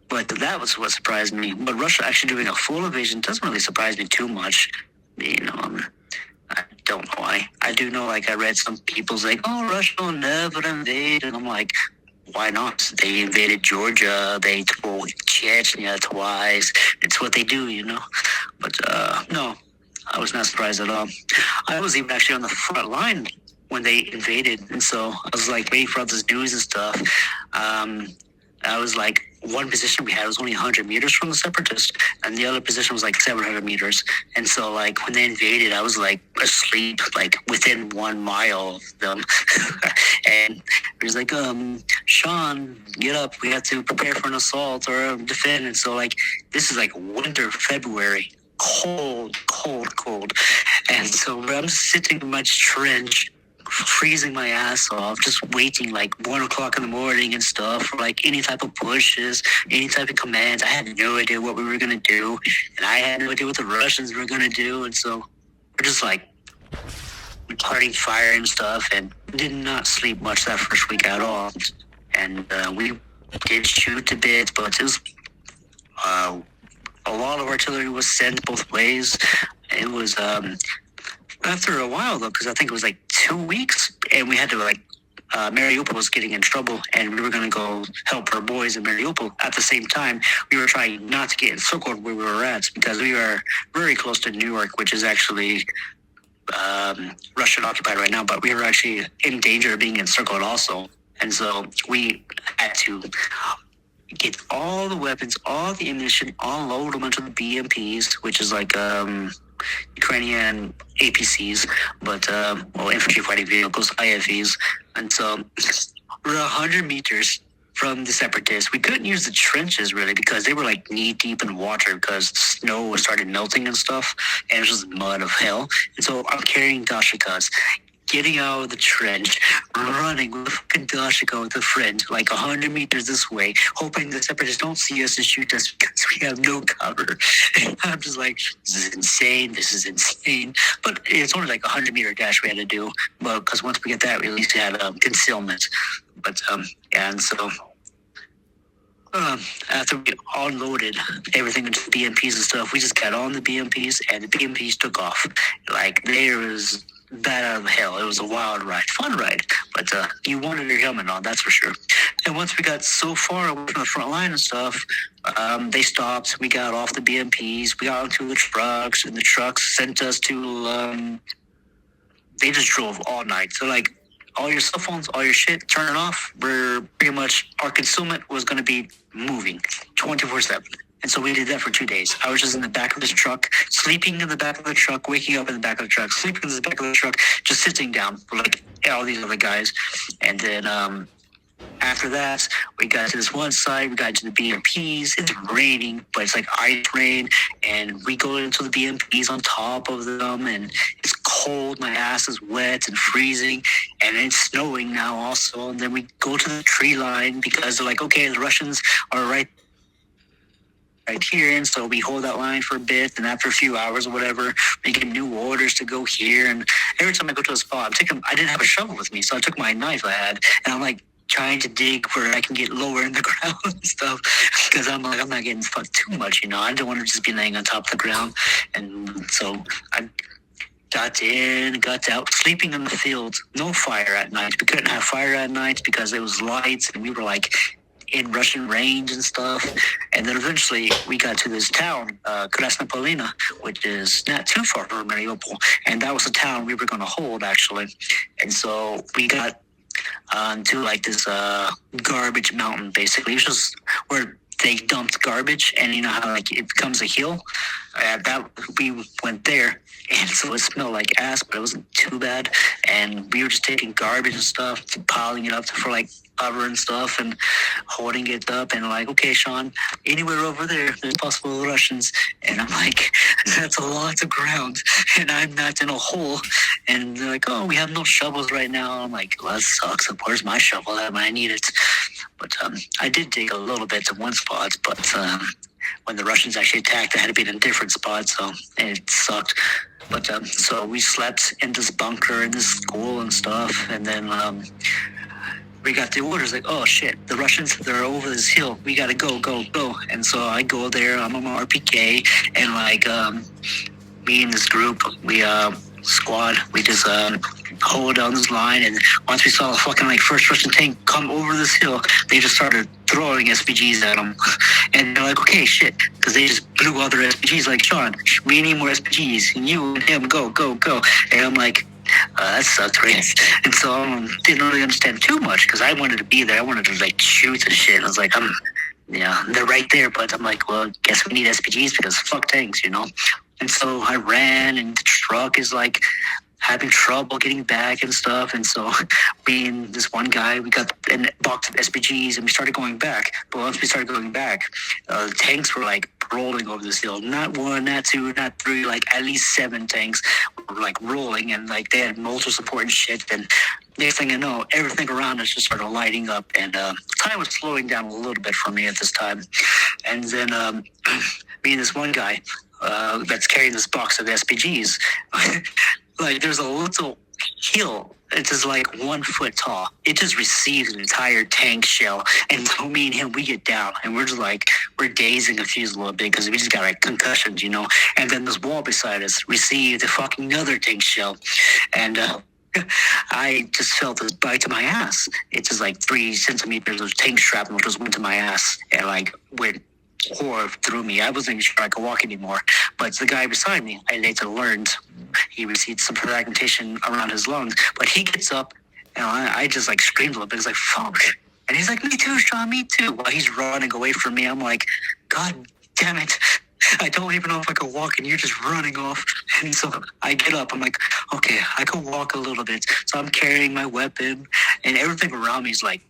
But that was what surprised me. But Russia actually doing a full invasion doesn't really surprise me too much. You know, I don't know why. I do know, like, I read some people saying, oh, Russia will never invade. And I'm like, why not? They invaded Georgia. They took Chechnya twice. It's what they do, you know. But no, I was not surprised at all. I was even actually on the front line when they invaded. And so I was, like, waiting for all this news and stuff. I was like, one position we had was only 100 meters from the separatists, and the other position was like 700 meters. And so, like, when they invaded, I was, like, asleep, like, within 1 mile of them. And it was like, Shawn, get up. We have to prepare for an assault or defend. And so, like, this is like winter, February, cold. And so I'm sitting in my trench, freezing my ass off, just waiting like 1 o'clock in the morning and stuff for like any type of pushes, any type of commands. I had no idea what we were gonna do, and I had no idea what the Russians were gonna do, and so we're just like parting fire and stuff, and did not sleep much that first week at all. And we did shoot a bit, but it was a lot of artillery was sent both ways. It was after a while though, because I think it was like 2 weeks, and we had to like Mariupol was getting in trouble, and we were going to go help our boys in Mariupol. At the same time, we were trying not to get encircled where we were at, because we are very close to New York, which is actually Russian occupied right now, but we were actually in danger of being encircled also. And so we had to get all the weapons, all the ammunition, unload them onto the BMPs, which is like Ukrainian APCs, but infantry fighting vehicles, IFVs. And so we're 100 meters from the separatists. We couldn't use the trenches really, because they were like knee deep in water, because snow started melting and stuff, and it was just mud of hell. And so I'm carrying dashika's, getting out of the trench, running with a fucking dashika with a friend, like 100 meters this way, hoping the separatists don't see us and shoot us because we have no cover. And I'm just like, this is insane. But it's only like 100-meter dash we had to do, but because once we get that, we at least had concealment. But and so after we unloaded everything into the BMPs and stuff, we just got on the BMPs, and the BMPs took off. Like, there was that out of hell. It was a wild ride, fun ride, but you wanted your helmet on, that's for sure. And once we got so far away from the front line and stuff, they stopped. We got off the BMPs, we got onto the trucks, and the trucks sent us to they just drove all night. So like, all your cell phones, all your shit, turn it off. We're pretty much, our concealment was going to be moving 24/7. And so we did that for 2 days. I was just in the back of this truck, sleeping in the back of the truck, waking up in the back of the truck, sleeping in the back of the truck, just sitting down for like all these other guys. And then after that, we got to this one side, we got to the BMPs. It's raining, but it's like ice rain, and we go into the BMPs on top of them, and it's cold, my ass is wet and freezing, and it's snowing now also. And then we go to the tree line, because they're like, okay, the Russians are right here, and so we hold that line for a bit, and after a few hours or whatever, we get new orders to go here. And every time I go to a spot, I didn't have a shovel with me, so I took my knife I had, and I'm like trying to dig where I can get lower in the ground and stuff, because I'm like, I'm not getting fucked too much, you know. I don't want to just be laying on top of the ground. And so I got in, got out, sleeping in the field, no fire at night. We couldn't have fire at night because it was lights, and we were like in Russian range and stuff. And then eventually we got to this town, Krasnopolina, which is not too far from Mariupol, and that was the town we were going to hold actually. And so we got to like this garbage mountain, basically. It was just where they dumped garbage, and you know how like it becomes a hill. That we went there, and so it smelled like ass, but it wasn't too bad. And we were just taking garbage and stuff, piling it up for like cover and stuff, and holding it up, and like, okay, Shawn, anywhere over there's possible Russians. And I'm like, that's a lot of ground, and I'm not in a hole. And they're like, oh, we have no shovels right now. I'm like, well, that sucks. Where's my shovel at when I need it? But I did dig a little bit to one spot, but when the Russians actually attacked, I had to be in a different spot, so it sucked. But so we slept in this bunker in this school and stuff, and then we got the orders like, oh shit, the Russians, they're over this hill, we gotta go. And so I go there, I'm on my RPK, and like me and this group, we squad, we just hold down this line, and once we saw the fucking like first Russian tank come over this hill, they just started throwing SPGs at them. And they're like, okay, shit, because they just blew other SPGs, like, Shawn, we need more SPGs, and you and him, go. And I'm like, that sucks, right? And so I didn't really understand too much, because I wanted to be there. I wanted to like shoot and shit. I was like, they're right there, but I'm like, well, guess we need SPGs because fuck tanks, you know. And so I ran, and the truck is like having trouble getting back and stuff. And so me and this one guy, we got a box of SPGs, and we started going back. But once we started going back, the tanks were like rolling over this hill. Not one, not two, not three, like at least 7 tanks were like rolling, and like they had motor support and shit. And next thing I know, everything around us just started lighting up, and time was slowing down a little bit for me at this time. And then me and this one guy that's carrying this box of SPGs, like there's a little hill. It's just like 1 foot tall. It just receives an entire tank shell. And so me and him, we get down, and we're just like, we're dazing confused a little bit because we just got like concussions, you know. And then this wall beside us received a fucking other tank shell. And I just felt this bite to my ass. It's just like 3 centimeters of tank shrapnel just went to my ass and like went horror through me. I wasn't even sure I could walk anymore. But the guy beside me, I later learned he received some fragmentation around his lungs. But he gets up, and I just like screamed a little bit. It's like, fuck. And he's like, me too, Shawn, me too. While he's running away from me, I'm like, God damn it. I don't even know if I could walk, and you're just running off. And so I get up. I'm like, okay, I can walk a little bit. So I'm carrying my weapon, and everything around me is like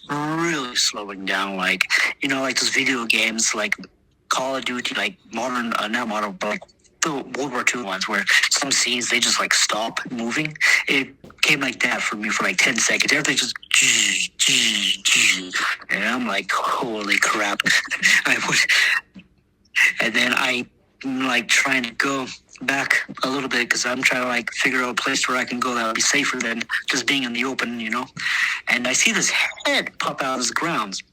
really slowing down. Like, you know, like those video games, like Call of Duty, like modern, not modern, but like the World War II ones where some scenes, they just like stop moving. It came like that for me for like 10 seconds. Everything just, and I'm like, holy crap. And then I'm like trying to go back a little bit because I'm trying to like figure out a place where I can go that would be safer than just being in the open, you know. And I see this head pop out of the ground,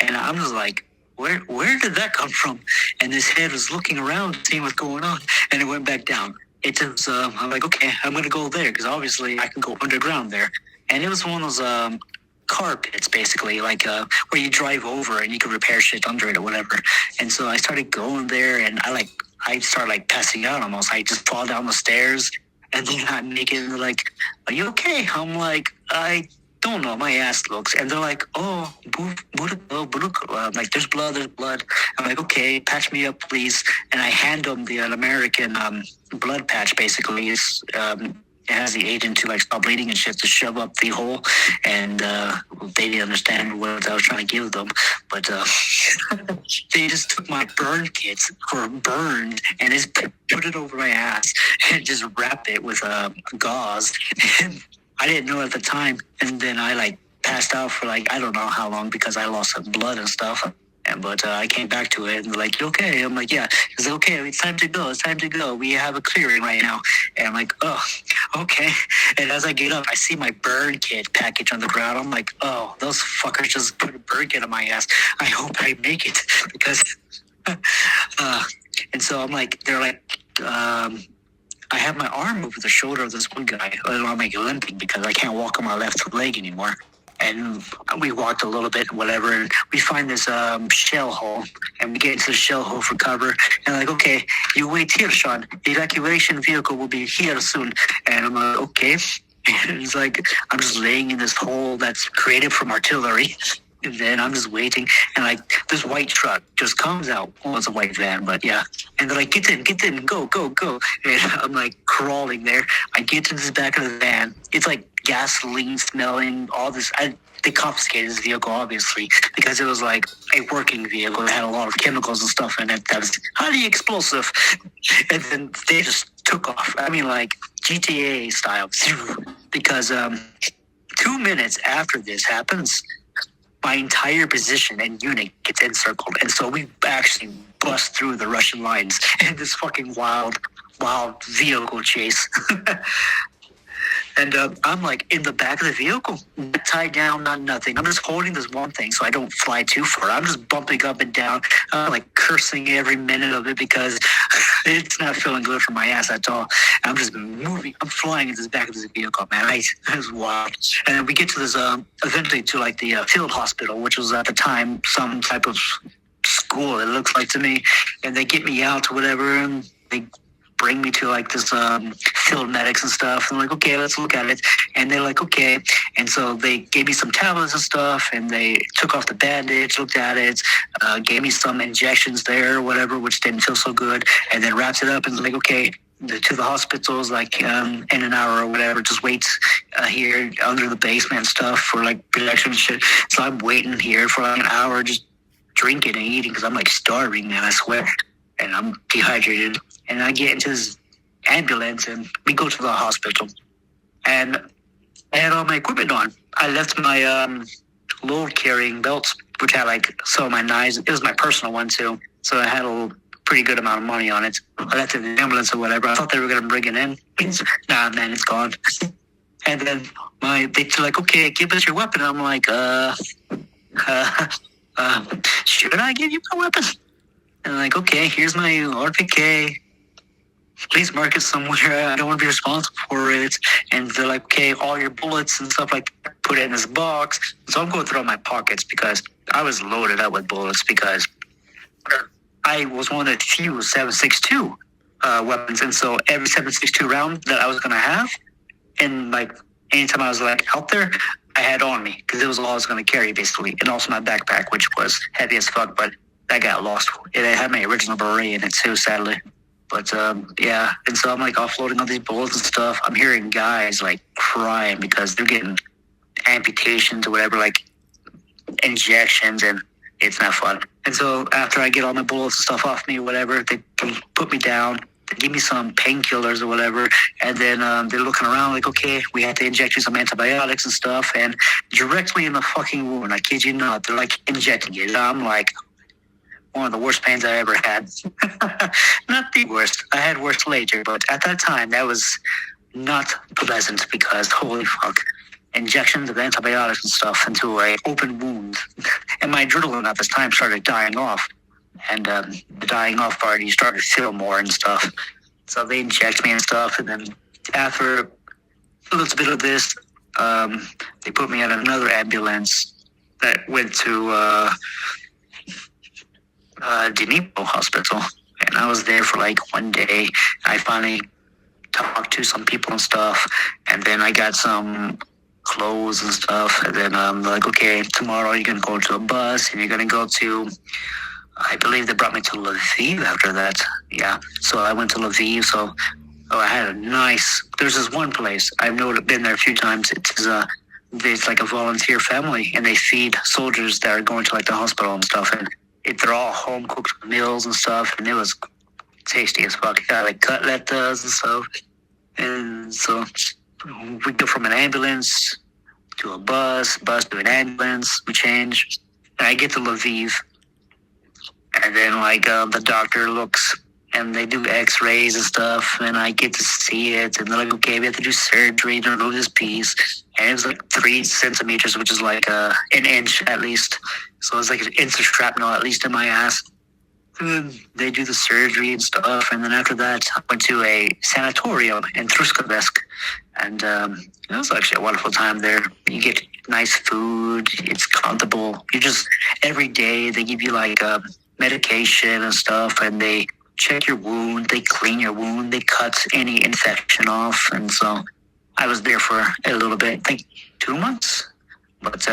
and I'm just like, where did that come from? And this head was looking around, seeing what's going on, and it went back down. It just, I'm like, okay, I'm gonna go there because obviously I can go underground there. And it was one of those car pits, basically, like where you drive over and you can repair shit under it or whatever. And so I started going there, and I started like passing out almost. I just fall down the stairs, and then I make it, and they're like, are you okay? I'm like, I don't know, my ass looks. And they're like, oh, like there's blood. I'm like, okay, patch me up, please. And I hand them the American blood patch, basically. It has the agent to like stop bleeding and shit to shove up the hole, and they didn't understand what I was trying to give them, but they just took my burn kits for burned and just put it over my ass and just wrap it with gauze. And I didn't know at the time, and then I like passed out for like I don't know how long because I lost some blood and stuff. But I came back to it, and they're like, you okay? I'm like, yeah. It's like, okay, it's time to go. We have a clearing right now. And I'm like, oh, okay. And as I get up, I see my burn kit package on the ground. I'm like, oh, those fuckers just put a burn kit on my ass. I hope I make it. Because, and so I'm like, they're like, I have my arm over the shoulder of this one guy. I'm like limping because I can't walk on my left leg anymore. And we walked a little bit, whatever, and we find this shell hole, and we get into the shell hole for cover. And like, okay, you wait here, Shawn. The evacuation vehicle will be here soon. And I'm like, okay. And it's like, I'm just laying in this hole that's created from artillery. And then I'm just waiting, and like this white truck just comes out. Well, it's a white van, but yeah. And they're like, get in, go. And I'm like crawling there. I get to the back of the van. It's like gasoline smelling, all this. They confiscated this vehicle, obviously, because it was like a working vehicle. It had a lot of chemicals and stuff in it that was highly explosive. And then they just took off. I mean, like GTA style. Because 2 minutes after this happens, my entire position and unit gets encircled. And so we actually bust through the Russian lines in this fucking wild vehicle chase. And I'm like in the back of the vehicle, not tied down, not nothing. I'm just holding this one thing so I don't fly too far. I'm just bumping up and down, like cursing every minute of it because it's not feeling good for my ass at all. I'm just moving. I'm flying into the back of this vehicle, man. It was wild. And then we get to this, eventually to like the field hospital, which was at the time some type of school, it looks like to me. And they get me out to whatever, and they bring me to like this field medics and stuff. And I'm like, okay, let's look at it. And they're like, okay. And so they gave me some tablets and stuff, and they took off the bandage, looked at it, gave me some injections there or whatever, which didn't feel so good, and then wraps it up and like, okay, to the hospitals, like in an hour or whatever, just wait here under the basement and stuff for like protection and shit. So I'm waiting here for like an hour, just drinking and eating because I'm like starving, man, I swear. And I'm dehydrated. And I get into this ambulance, and we go to the hospital. And I had all my equipment on. I left my load carrying belts, which had like some of my knives. It was my personal one too, so I had a pretty good amount of money on it. I left it in the ambulance or whatever. I thought they were gonna bring it in. Nah, man, it's gone. And then they're like, okay, give us your weapon. I'm like, should I give you my weapon? And I'm like, okay, here's my RPK. Please mark it somewhere. I don't want to be responsible for it. And they're like, okay, all your bullets and stuff like that, put it in this box. So I'm going through all my pockets because I was loaded up with bullets because I was one of the few 7.62 weapons. And so every 7.62 round that I was going to have, and like anytime I was like out there, I had on me because it was all I was going to carry basically. And also my backpack, which was heavy as fuck, but that got lost. It had my original beret in it too, sadly. But yeah, and so I'm like offloading all these bullets and stuff. I'm hearing guys like crying because they're getting amputations or whatever, like injections, and it's not fun. And so after I get all my bullets and stuff off me, whatever, they put me down. They give me some painkillers or whatever, and then they're looking around like, okay, we have to inject you some antibiotics and stuff, and directly in the fucking wound. I kid you not, they're like injecting it. I'm like, one of the worst pains I ever had. Not the worst. I had worse later, but at that time, that was not pleasant because, holy fuck, injections of antibiotics and stuff into a open wound. And my adrenaline at this time started dying off. And the dying off part, you started to feel more and stuff. So they inject me and stuff. And then after a little bit of this, they put me in another ambulance that went to Dnipro hospital, and I was there for like one day. I finally talked to some people and stuff, and then I got some clothes and stuff, and then they're like, okay, tomorrow you're gonna go to a bus and you're gonna go to, I believe they brought me to Lviv after that. Yeah, so I went to Lviv. So I had a nice, there's this one place I've been there a few times. It's like a volunteer family, and they feed soldiers that are going to like the hospital and stuff, and they're all home cooked meals and stuff, and it was tasty as fuck. It got like cutletas and stuff. And so we go from an ambulance to a bus to an ambulance, we change. And I get to Lviv, and then like the doctor looks, and they do x-rays and stuff, and I get to see it, and they're like, okay, we have to do surgery to remove this piece. And it was like 3 centimeters, which is like an inch at least. So it's like an inch of shrapnel at least in my ass. And then they do the surgery and stuff. And then after that, I went to a sanatorium in Truskavsk. And it was actually a wonderful time there. You get nice food. It's comfortable. You just, every day they give you like medication and stuff. And they check your wound. They clean your wound. They cut any infection off. And so I was there for a little bit, I think 2 months. But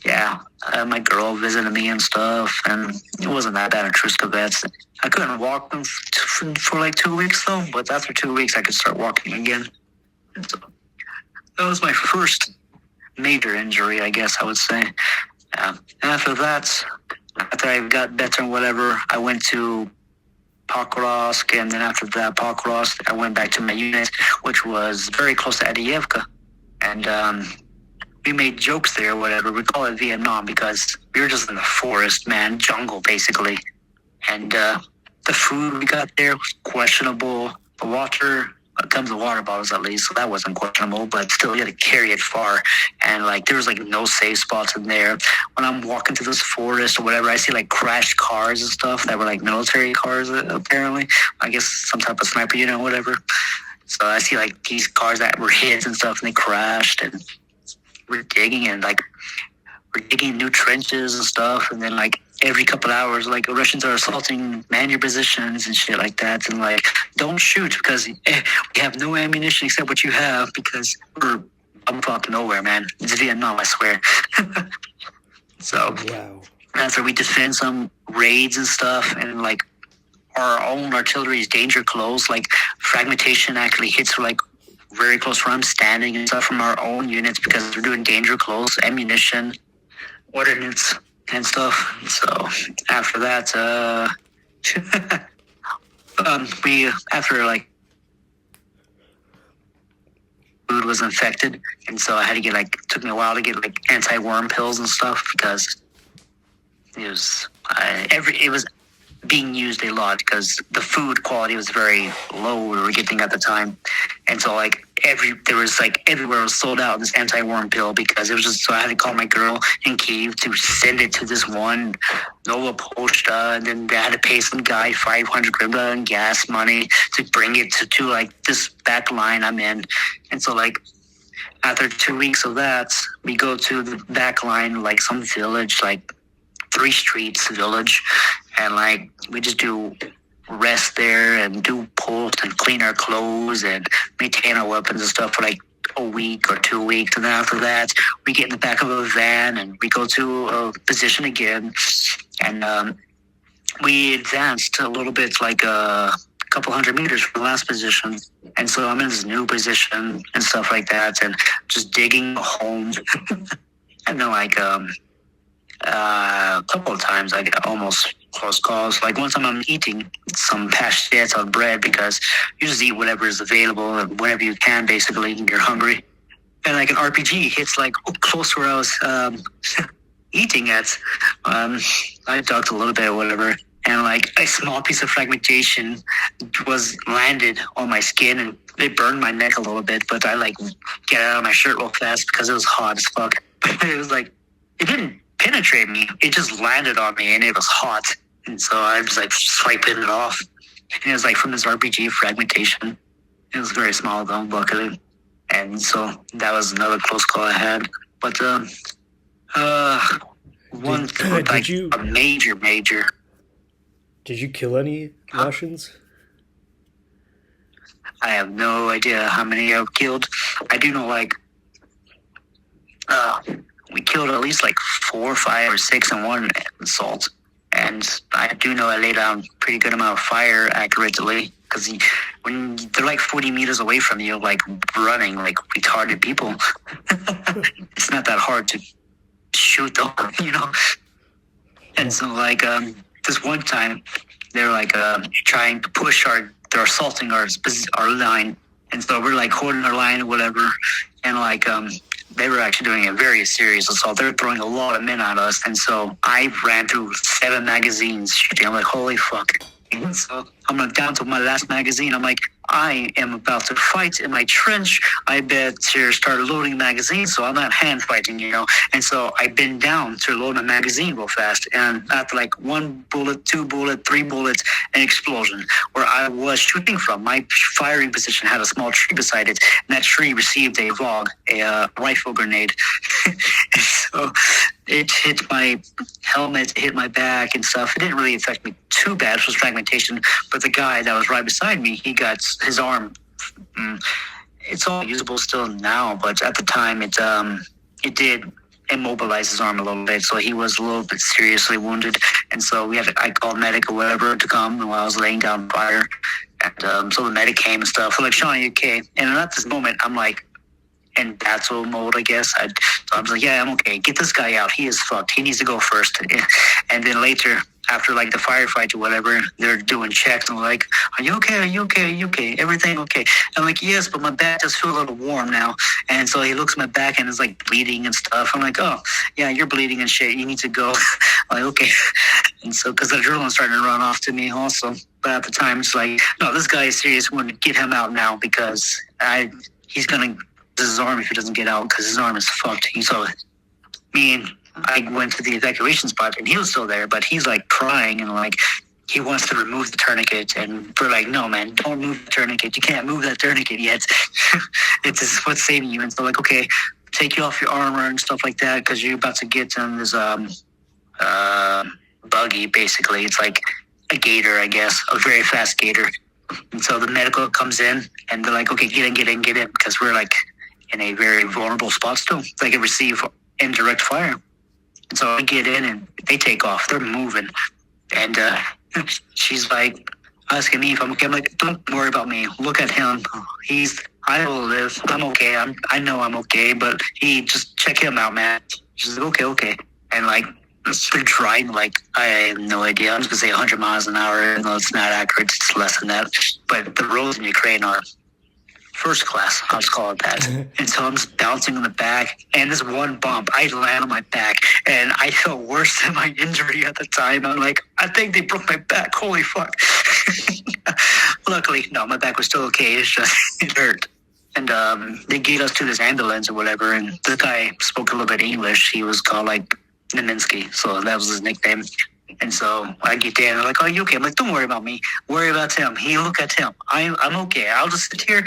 yeah, my girl visited me and stuff, and it wasn't that bad in Truskavets. I couldn't walk them for like 2 weeks though, but after 2 weeks I could start walking again. And so that was my first major injury, I guess I would say. After that, after I got better and whatever, I went to Pokrovsk, and then after that Pokrovsk, I went back to my unit, which was very close to Adiyevka. And we made jokes there or whatever. We call it Vietnam because we were just in the forest, man, jungle basically. And the food we got there was questionable. The water, it comes in water bottles at least, so that wasn't questionable, but still you had to carry it far. And like there was like no safe spots in there. When I'm walking through this forest or whatever, I see like crashed cars and stuff that were like military cars apparently. I guess some type of sniper unit or whatever. So I see like these cars that were hit and stuff, and they crashed, and we're digging new trenches and stuff, and then like every couple hours, like Russians are assaulting, man your positions and shit like that, and like don't shoot because we have no ammunition except what you have because we're fucking nowhere, man. It's Vietnam, I swear. So Wow. after we defend some raids and stuff, and like our own artillery is danger close, like fragmentation actually hits like very close where I'm standing and stuff from our own units because we're doing danger close ammunition, ordnance and stuff. So after that, we after like was infected, and so I had to get took me a while to get anti-worm pills and stuff because it was it was being used a lot because the food quality was very low we were getting at the time, and so everywhere was sold out this anti-worm pill because it was just so I had to call my girl in Kyiv to send it to this one Nova Poshta, and then they had to pay some guy 500 hryvnia in gas money to bring it to this back line I'm in, and so after 2 weeks of that, we go to the back line, some village, 3 streets village, and we just do rest there and do pulls and clean our clothes and maintain our weapons and stuff for a week or 2 weeks, and then after that we get in the back of a van and we go to a position again, and we advanced a little bit, a couple hundred meters from the last position, and so I'm in this new position and stuff like that, and just digging a home. And then a couple of times I got almost close calls. One time I'm eating some pastets on bread because you just eat whatever is available and whenever you can, basically, when you're hungry. And an RPG hits close to where I was eating at. I ducked a little bit or whatever, and a small piece of fragmentation was landed on my skin and it burned my neck a little bit, but I get out of my shirt real fast because it was hot as fuck. But it was it didn't penetrate me, it just landed on me and it was hot, and so I was swiping it off, and it was from this RPG fragmentation. It was very small though, luckily, and so that was another close call I had. But one a major. Did you kill any Russians? I have no idea how many I've killed. I do know we killed at least 4, 5, or 6 in one assault, and I do know I laid down pretty good amount of fire accurately because when they're 40 meters away from you, running retarded people, it's not that hard to shoot them, And so this one time they're trying to push they're assaulting our line, and so we're holding our line or whatever, and they were actually doing a very serious assault. They were throwing a lot of men at us, and so I ran through 7 magazines shooting. I'm holy fuck. And so I'm down to my last magazine. I'm I am about to fight in my trench. I better start loading magazines, so I'm not hand fighting, And so I bend down to load my magazine real fast, and after 1 bullet, 2 bullets, 3 bullets, an explosion. Where I was shooting from, my firing position had a small tree beside it, and that tree received a VOG, a rifle grenade. And so it hit my helmet, hit my back and stuff. It didn't really affect me too bad. It was fragmentation, but the guy that was right beside me, he got his arm. It's all usable still now, but at the time it did immobilize his arm a little bit, so he was a little bit seriously wounded, and so I called medic or whatever to come while I was laying down fire, and so the medic came and stuff. So Shawn, are you okay? And at this moment, I'm in battle mode, I guess. So I was yeah, I'm okay. Get this guy out. He is fucked. He needs to go first. And then later, after the firefight or whatever, they're doing checks and are you okay? Are you okay? Are you okay? Everything okay? I'm yes, but my back does feel a little warm now. And so he looks at my back and it's bleeding and stuff. I'm oh, yeah, you're bleeding and shit. You need to go. I'm okay. And so, because the adrenaline's starting to run off to me also. But at the time, it's no, this guy is serious. We're going to get him out now because he's going to his arm if he doesn't get out because his arm is fucked. So me and I went to the evacuation spot and he was still there, but he's crying and he wants to remove the tourniquet, and we're no man, don't move the tourniquet. You can't move that tourniquet yet. It's what's saving you. And so okay, take you off your armor and stuff like that because you're about to get in this buggy. Basically, it's a gator, I guess, a very fast gator. And so the medical comes in and they're okay, get in, because we're in a very vulnerable spot still. They can receive indirect fire. And so I get in and they take off. They're moving. And she's asking me if I'm okay. I'm don't worry about me. Look at him. I will live. I'm okay. I know I'm okay, but just check him out, man. She's okay. And they're driving I have no idea. I'm just gonna say 100 miles an hour, even though it's not accurate. It's less than that. But the roads in Ukraine are first class, I'll just call it that. And so I'm just bouncing on the back, and this one bump, I land on my back, and I felt worse than my injury at the time. I'm like, I think they broke my back. Holy fuck. Luckily, no, my back was still okay. It's just, it hurt. And they gave us to this ambulance or whatever, and this guy spoke a little bit English. He was called, like, Neminsky, so that was his nickname. And so I get there, and they're like, "Are you okay?" I'm like, "Don't worry about me. Worry about him. He look at him. I'm okay. I'll just sit here."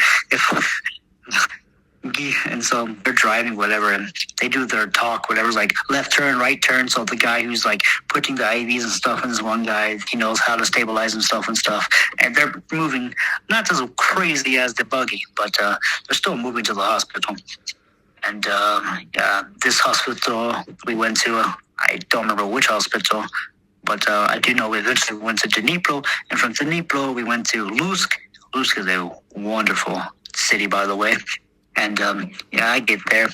And so they're driving, whatever, and they do their talk, whatever's like left turn, right turn. So the guy who's like putting the IVs and stuff, and this one guy, he knows how to stabilize himself and stuff. And they're moving not as crazy as the buggy, but they're still moving to the hospital. And this hospital we went to, I don't remember which hospital, but I do know we eventually went to Dnipro, and from Dnipro we went to Lutsk. Lutsk is a wonderful city, by the way. And I get there,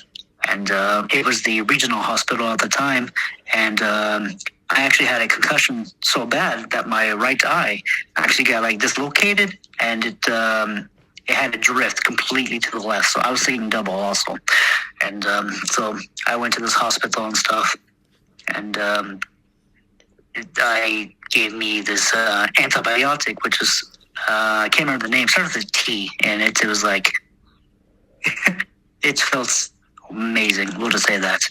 and it was the regional hospital at the time, and I actually had a concussion so bad that my right eye actually got like dislocated, and it had to drift completely to the left. So I was seeing double also, and so I went to this hospital and stuff, and I gave me this antibiotic, which is I can't remember the name. It started with a T, and it was like. It felt amazing, we'll just say that.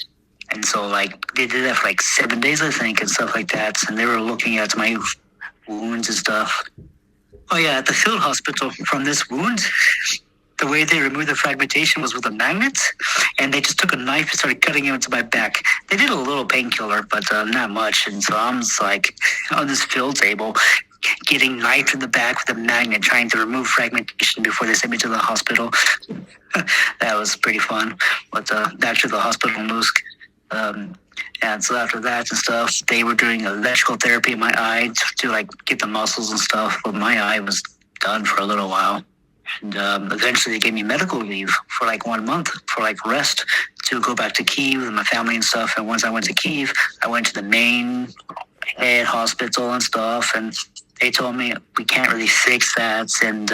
And so, like, they did that for like 7 days, I think, and stuff like that. And they were looking at my wounds and stuff. Oh, yeah, at the field hospital from this wound, the way they removed the fragmentation was with a magnet. And they just took a knife and started cutting it into my back. They did a little painkiller, but not much. And so I'm just like on this field table, getting knifed in the back with a magnet, trying to remove fragmentation before they sent me to the hospital. That was pretty fun. But back to the hospital in Lutsk. And so after that and stuff, they were doing electrical therapy in my eye to like get the muscles and stuff. But my eye was done for a little while. And eventually they gave me medical leave for like 1 month for like rest to go back to Kyiv with my family and stuff. And once I went to Kyiv, I went to the main head hospital and stuff, and they told me we can't really fix that, and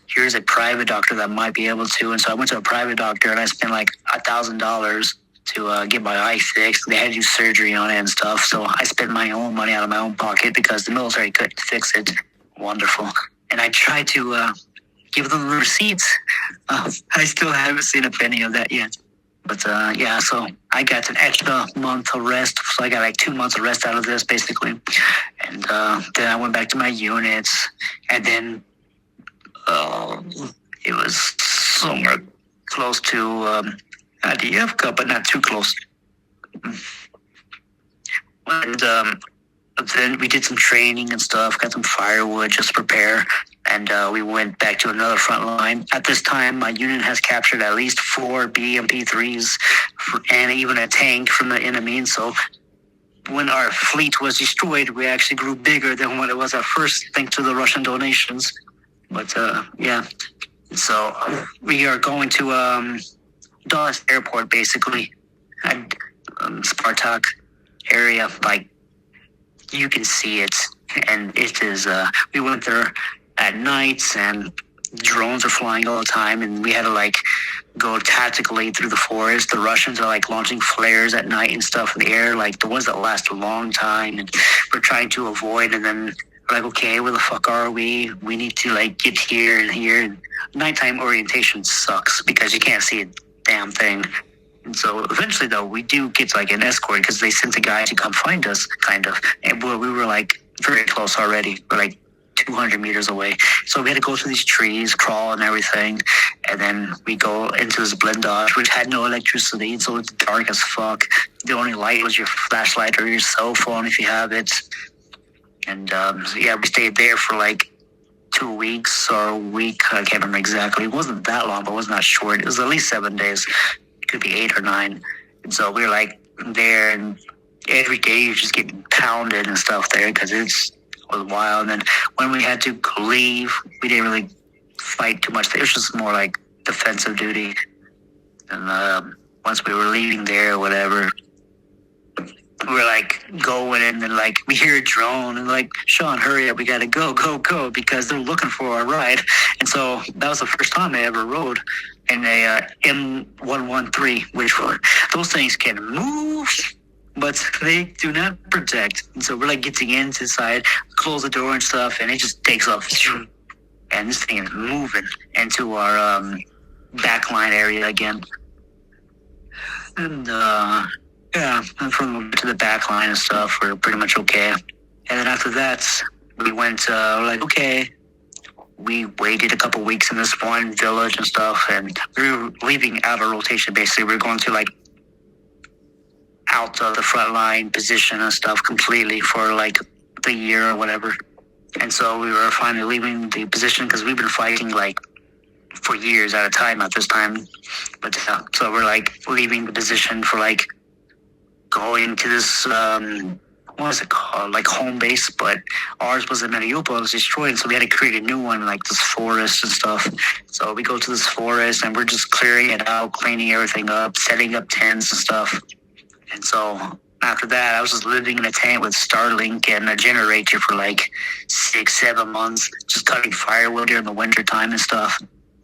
here's a private doctor that might be able to. And so I went to a private doctor, and I spent like $1,000 to get my eye fixed. They had to do surgery on it and stuff, so I spent my own money out of my own pocket because the military couldn't fix it. Wonderful. And I tried to give them the receipts. I still haven't seen a penny of that yet. But so I got an extra month of rest. So I got like 2 months of rest out of this, basically. And then I went back to my units. And then it was somewhere close to Adievka, but not too close. And then we did some training and stuff, got some firewood just to prepare. And we went back to another front line. At this time, my unit has captured at least 4 BMP-3s and even a tank from the enemy. And so when our fleet was destroyed, we actually grew bigger than what it was at first, thanks to the Russian donations. But, so we are going to Donbass Airport, basically, at Spartak area. Like, you can see it. And it is, we went there at nights, and drones are flying all the time, and we had to like go tactically through the forest. The Russians are like launching flares at night and stuff in the air, like the ones that last a long time, and we're trying to avoid. And then we're like, okay, where the fuck are we? We need to like get here and here. And nighttime orientation sucks because you can't see a damn thing. And so eventually, though, we do get like an escort because they sent a guy to come find us, kind of. And we were like very close already. We're like 200 meters away. So we had to go through these trees, crawl and everything. And then we go into this blindage, which had no electricity. So it's dark as fuck. The only light was your flashlight or your cell phone if you have it. And we stayed there for like 2 weeks or a week. I can't remember exactly. It wasn't that long, but it was not short. It was at least 7 days. It could be 8 or 9. And so we were like there, and every day you're just getting pounded and stuff there because it was wild. And then when we had to leave, we didn't really fight too much. It was just more like defensive duty. And once we were leaving there or whatever, we're like going, and then like we hear a drone, and like, Shawn, hurry up, we gotta go, because they're looking for our ride. And so that was the first time I ever rode in a M113, which were, those things can move, but they do not protect. And so we're like getting inside, close the door and stuff, and it just takes off. And this thing is moving into our backline area again. And yeah, and from to the back line and stuff, we're pretty much okay. And then after that, we went, we're like, okay, we waited a couple weeks in this one village and stuff, and we were leaving out of rotation, basically. We were going to, like, out of the front line position and stuff completely for, like, the year or whatever. And so we were finally leaving the position because we've been fighting, like, for years at a time at this time. But so we're, like, leaving the position for, like, going to this, what is it called? Like home base, but ours was in Mariupol. It was destroyed, so we had to create a new one, like this forest and stuff. So we go to this forest, and we're just clearing it out, cleaning everything up, setting up tents and stuff. And so after that, I was just living in a tent with Starlink and a generator for like 6-7 months, just cutting firewood during the winter time and stuff.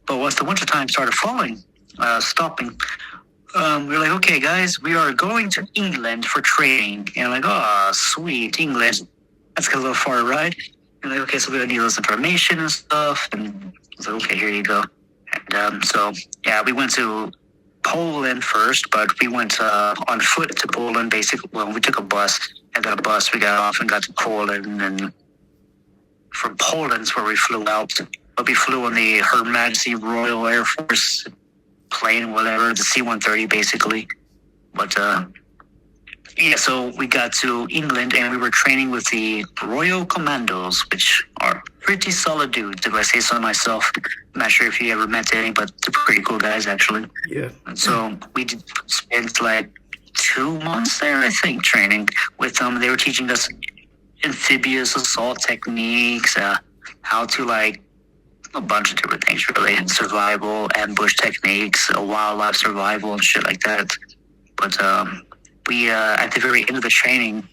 But once the winter time started stopping, we're like, okay, guys, we are going to England for training. And I'm like, oh, sweet, England. That's a little far, right? And like, okay, so we don't need this information and stuff. And I was like, okay, here you go. And so, yeah, we went to Poland first, but we went on foot to Poland, basically. Well, we took a bus, and then a bus, we got off and got to Poland. And from Poland's where we flew out. But we flew on the Her Majesty Royal Air Force plane, whatever, the C-130 basically. But yeah, so we got to England, and we were training with the Royal Commandos, which are pretty solid dudes, if I say so myself. I'm not sure if you ever met any, but they're pretty cool guys, actually. Yeah. And so we spent like 2 months there, I think, training with them. They were teaching us amphibious assault techniques, how to, like, a bunch of different things, really. Survival, ambush techniques, wildlife survival, and shit like that. But we, at the very end of the training,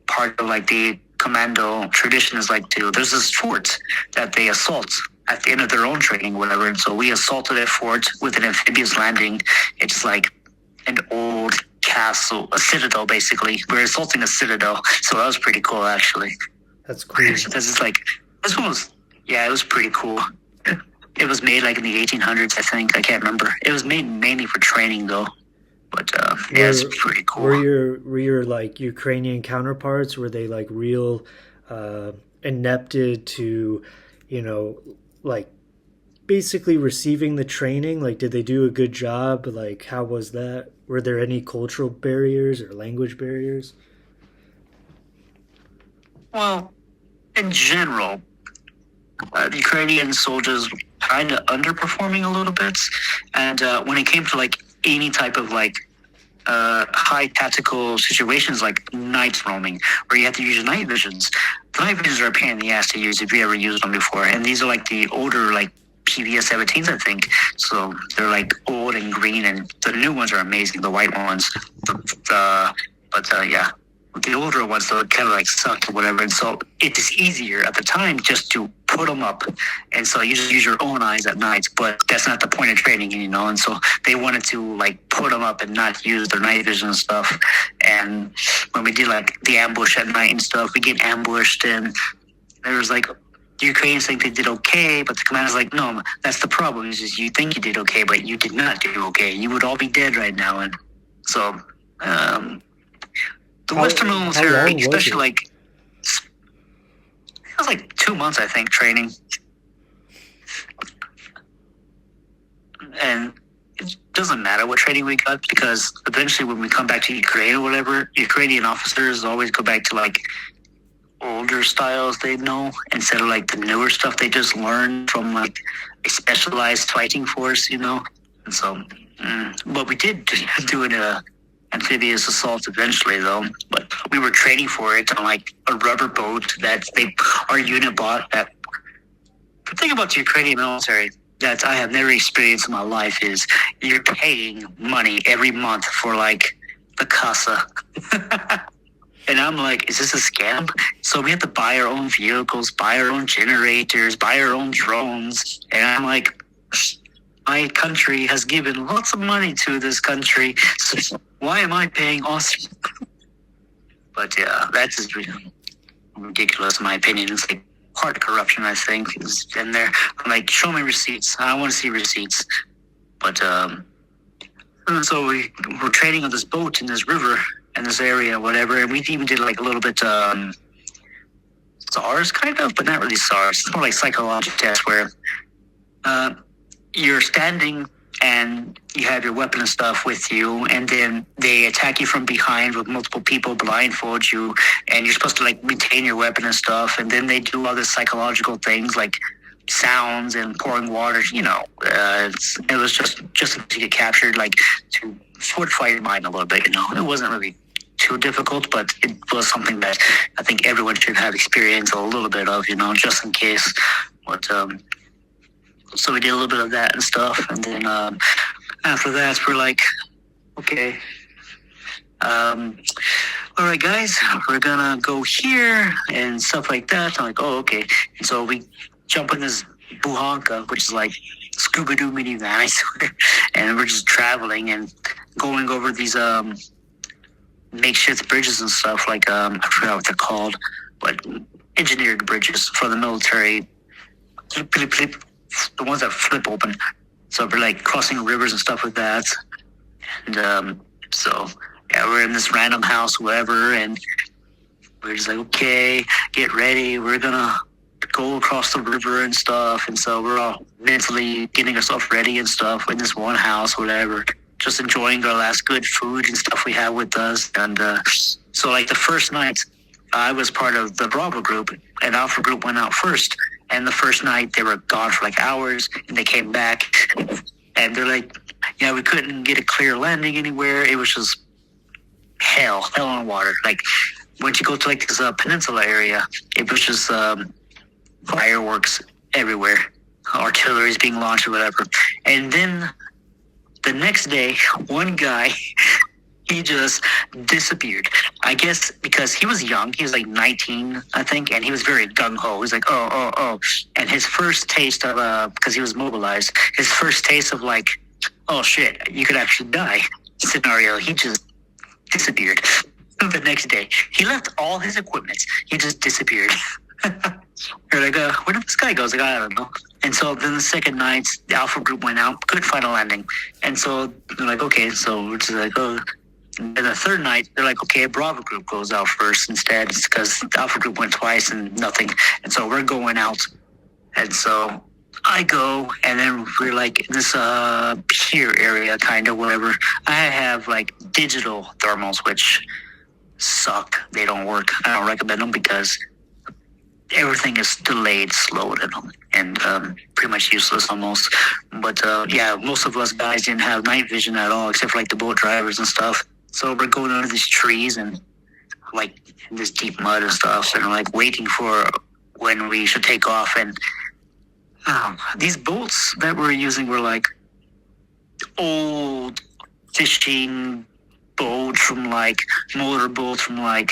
part of, like, the commando tradition is, like, there's this fort that they assault at the end of their own training, whatever. And so we assaulted that fort with an amphibious landing. It's like an old castle, a citadel, basically. We're assaulting a citadel. So that was pretty cool, actually. That's cool. Because it's like, this one was, yeah, it was pretty cool. It was made like in the 1800s, I think. I can't remember. It was made mainly for training, though. But yeah, it's pretty cool. Were your like Ukrainian counterparts, were they like real inepted to, you know, like basically receiving the training? Like, did they do a good job? Like, how was that? Were there any cultural barriers or language barriers? Well, in general, the Ukrainian soldiers were kind of underperforming a little bit. And when it came to, like, any type of, like, high tactical situations like night roaming, where you have to use your night visions. The night visions are a pain in the ass to use if you ever used them before. And these are, like, the older, like, PVS-17s, I think. So they're, like, old and green, and the new ones are amazing, the white ones. Yeah. The older ones, though, kind of like sucked or whatever. And so it is easier at the time just to put them up. And so you just use your own eyes at night, but that's not the point of training, you know. And so they wanted to, like, put them up and not use their night vision and stuff. And when we did, like, the ambush at night and stuff, we get ambushed, and there was, like, the Ukrainians think they did okay, but the commander's like, no, that's the problem. It's just you think you did okay, but you did not do okay. You would all be dead right now. And so the Western military, especially, like, it was like 2 months, I think, training. And it doesn't matter what training we got, because eventually when we come back to Ukraine or whatever, Ukrainian officers always go back to, like, older styles they know instead of, like, the newer stuff they just learned from, like, a specialized fighting force, you know. And so, but we did do an amphibious assault eventually, though. But we were training for it on, like, a rubber boat that our unit bought. That the thing about the Ukrainian military that I have never experienced in my life is you're paying money every month for, like, the casa. And I'm like, is this a scam? So we have to buy our own vehicles, buy our own generators, buy our own drones. And I'm like, my country has given lots of money to this country. So why am I paying awesome? But yeah, that's just ridiculous in my opinion. It's like part of corruption, I think, is in there. I'm like, show me receipts. I want to see receipts. But so we're trading on this boat in this river in this area, whatever. And we even did like a little bit SARS kind of, but not really SARS. It's more like psychological tests where you're standing and you have your weapon and stuff with you, and then they attack you from behind with multiple people, blindfold you, and you're supposed to like maintain your weapon and stuff, and then they do all this psychological things like sounds and pouring water. It was just to get captured, like to fortify your mind a little bit. It wasn't really too difficult, but it was something that I think everyone should have experienced a little bit of, just in case. But so we did a little bit of that and stuff, and then after that we're like, okay, all right guys, we're gonna go here and stuff like that. I'm like, oh, okay. And so we jump in this buhanka, which is like Scooby-Doo minivan, I swear, and we're just traveling and going over these makeshift bridges and stuff, like I forgot what they're called, but engineered bridges for the military, the ones that flip open. So we're like crossing rivers and stuff like that. And so yeah, we're in this random house, whatever, and we're just like, okay, get ready, we're gonna go across the river and stuff. And so we're all mentally getting ourselves ready and stuff in this one house, whatever, just enjoying our last good food and stuff we have with us. And so like the first night, I was part of the Bravo group, and Alpha group went out first. And the first night they were gone for like hours, and they came back, and they're like, yeah, we couldn't get a clear landing anywhere. It was just hell on water. Like once you go to like this peninsula area, it was just fireworks everywhere, artillery is being launched or whatever. And then the next day, one guy, he just disappeared. I guess because he was young. He was like 19, I think, and he was very gung-ho. He's like, oh. And his first taste of, because he was mobilized, his first taste of like, oh shit, you could actually die scenario, he just disappeared. The next day, he left all his equipment. He just disappeared. They're like, where did this guy go? I was like, I don't know. And so then the second night, the Alpha group went out, couldn't find a landing. And so they're like, okay, so we're just like, oh. And then the third night, they're like, okay, Bravo group goes out first instead, because the Alpha group went twice and nothing. And so we're going out. And so I go, and then we're like in this pier area, kind of, whatever. I have like digital thermals, which suck. They don't work. I don't recommend them because everything is delayed, slowed, and pretty much useless almost. But yeah, most of us guys didn't have night vision at all, except for like the boat drivers and stuff. So we're going under these trees and like in this deep mud and stuff, and like waiting for when we should take off. And these boats that we're using were like old fishing boats from like motorboats from like,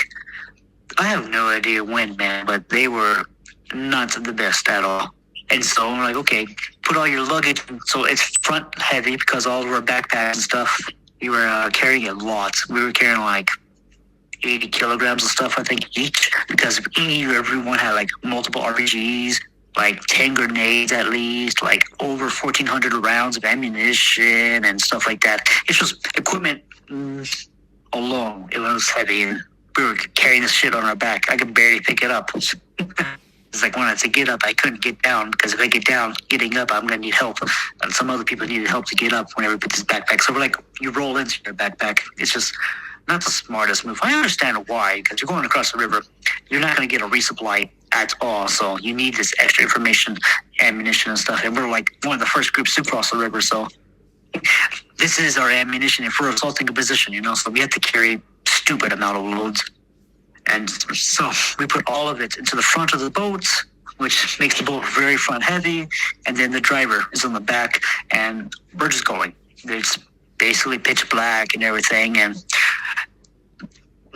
I have no idea when, man, but they were not the best at all. And so we're like, okay, put all your luggage. So it's front heavy because all of our backpacks and stuff, we were carrying a lot. We were carrying like 80 kilograms of stuff, I think, each, because everyone had like multiple RPGs, like 10 grenades at least, like over 1,400 rounds of ammunition and stuff like that. It's just equipment alone. It was heavy, and we were carrying this shit on our back. I could barely pick it up. It's like when I said get up, I couldn't get down, because if I get down, getting up, I'm going to need help. And some other people needed help to get up whenever we put this backpack. So we're like, you roll into your backpack. It's just not the smartest move. I understand why, because you're going across the river. You're not going to get a resupply at all. So you need this extra information, ammunition and stuff. And we're like one of the first groups to cross the river. So this is our ammunition if we're assaulting a position, so we have to carry stupid amount of loads. And so we put all of it into the front of the boat, which makes the boat very front heavy. And then the driver is on the back, and we're just going. It's basically pitch black and everything. And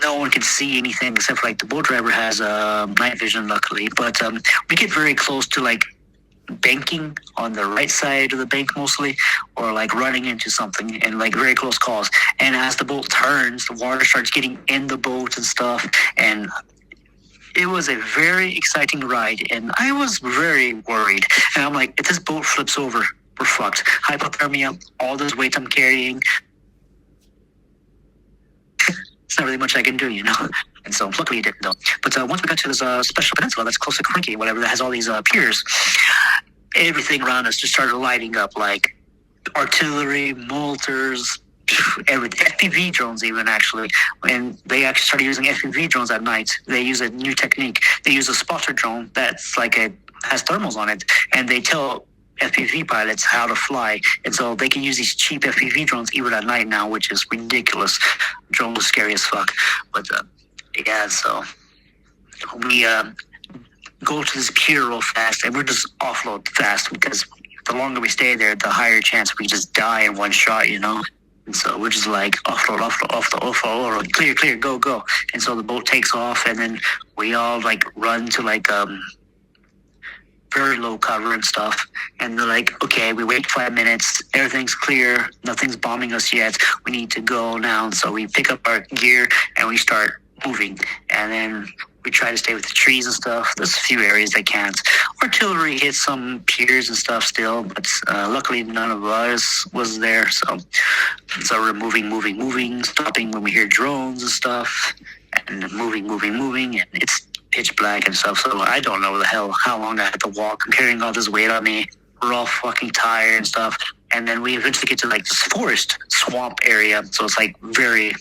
no one can see anything except for like the boat driver has night vision, luckily. But we get very close to like banking on the right side of the bank mostly, or like running into something, and like very close calls. And as the boat turns, the water starts getting in the boat and stuff, and it was a very exciting ride, and I was very worried. And I'm like, if this boat flips over, we're fucked. Hypothermia, all this weight I'm carrying, it's not really much I can do, you know. And so luckily it didn't, though. But once we got to this special peninsula that's close to Krinky, whatever, that has all these piers, everything around us just started lighting up, like artillery, mortars, everything. FPV drones even, actually. And they actually started using FPV drones at night. They use a new technique. They use a spotter drone that's like has thermals on it, and they tell FPV pilots how to fly, and so they can use these cheap FPV drones even at night now, which is ridiculous. Drones are scary as fuck. But yeah, so we go to this pier real fast, and we're just offload fast, because the longer we stay there, the higher chance we just die in one shot, you know. And so we're just like offload, or clear, go. And so the boat takes off, and then we all like run to like very low cover and stuff. And they're like, okay, we wait 5 minutes, everything's clear, nothing's bombing us yet, we need to go now. And so we pick up our gear and we start moving. And then we try to stay with the trees and stuff. There's a few areas that can't. Artillery hits some piers and stuff still, but luckily none of us was there. So we're moving, stopping when we hear drones and stuff, and moving, and it's pitch black and stuff. So I don't know how long I had to walk. I'm carrying all this weight on me. We're all fucking tired and stuff. And then we eventually get to like this forest swamp area. So it's like very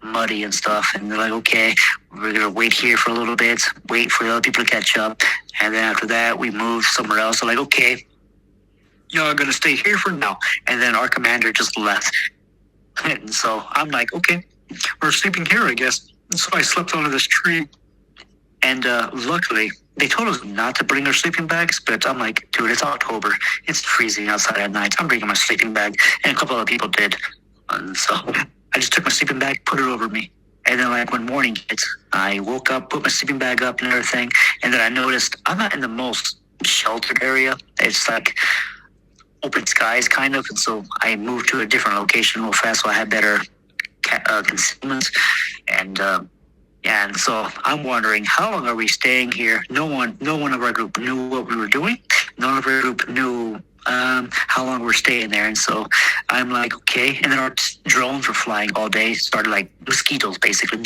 muddy and stuff. And they're like, okay, we're going to wait here for a little bit, wait for the other people to catch up. And then after that, we move somewhere else. So like, okay, y'all are going to stay here for now. And then our commander just left. And so I'm like, okay, we're sleeping here, I guess. And so I slept under this tree. And luckily, they told us not to bring our sleeping bags, but I'm like, dude, it's October. It's freezing outside at night. I'm bringing my sleeping bag, and a couple other people did. And so I just took my sleeping bag, put it over me. And then like when morning hits, I woke up, put my sleeping bag up and everything. And then I noticed I'm not in the most sheltered area. It's like open skies kind of. And so I moved to a different location real fast, so I had better concealment. And yeah, and so I'm wondering, how long are we staying here? No one of our group knew what we were doing. None of our group knew how long we're staying there. And so I'm like, okay. And then our drones were flying all day, started like mosquitoes, basically.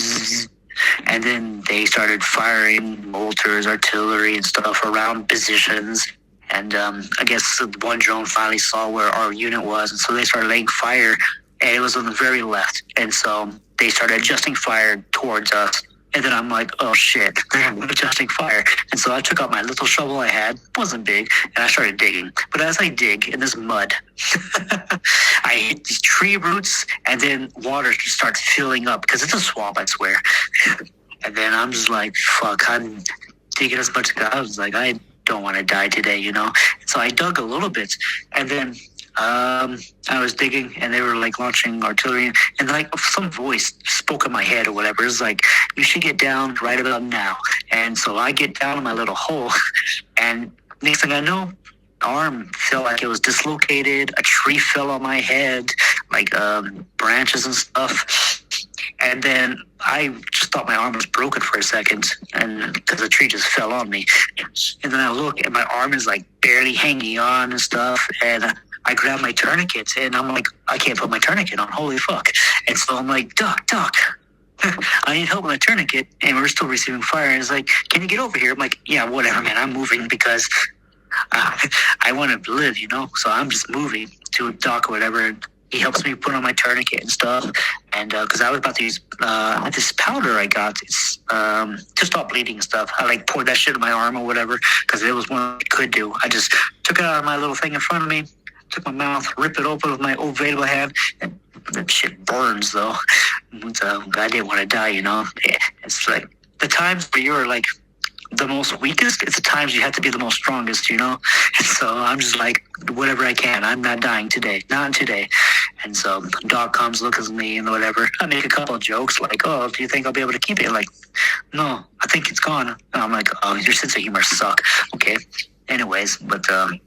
And then they started firing mortars, artillery and stuff around positions. And I guess one drone finally saw where our unit was. And so they started laying fire, and it was on the very left. And so they started adjusting fire towards us. And then I'm like, oh shit, they're adjusting fire. And so I took out my little shovel I had, wasn't big, and I started digging. But as I dig in this mud, I hit these tree roots, and then water just starts filling up, because it's a swamp, I swear. And then I'm just like, fuck, I'm digging as much as I was like, I don't want to die today, you know? So I dug a little bit, and then I was digging, and they were like launching artillery, and like some voice spoke in my head or whatever. It was like, you should get down right about now. And so I get down in my little hole, and next thing I know, arm felt like it was dislocated. A tree fell on my head, like branches and stuff. And then I just thought my arm was broken for a second, and because the tree just fell on me. And then I look, and my arm is like barely hanging on and stuff, and I grab my tourniquet, and I'm like, I can't put my tourniquet on. Holy fuck. And so I'm like, Doc, I need help with my tourniquet. And we're still receiving fire. And it's like, can you get over here? I'm like, yeah, whatever, man. I'm moving because I want to live, you know? So I'm just moving to Doc or whatever. And he helps me put on my tourniquet and stuff. And because I was about to use this powder I got, it's to stop bleeding and stuff. I like poured that shit in my arm or whatever, because it was what I could do. I just took it out of my little thing in front of me, took my mouth, ripped it open with my available hand, and that shit burns though. So I didn't want to die, you know. It's like the times where you're like the most weakest, it's the times you have to be the most strongest, you know. And so I'm just like, whatever I can. I'm not dying today, not today. And so Doc comes, looks at me and whatever. I make a couple of jokes like, oh, do you think I'll be able to keep it? Like, no, I think it's gone. And I'm like, oh, your sense of humor suck. Okay. Anyways, but I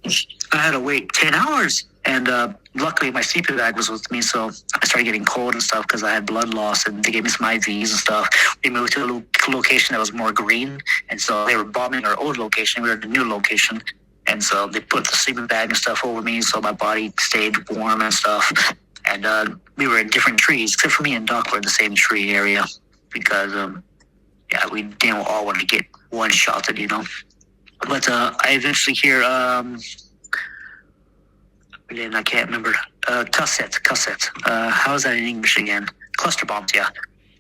had to wait 10 hours. And luckily my sleeping bag was with me, so I started getting cold and stuff because I had blood loss, and they gave me some IVs and stuff. We moved to a location that was more green, and so they were bombing our old location. We were at a new location, and so they put the sleeping bag and stuff over me so my body stayed warm and stuff. And we were in different trees, except for me and Doc were in the same tree area because, we didn't all want to get one-shotted, But I eventually hear... I can't remember. Cassette. How is that in English again? Cluster bombs, yeah.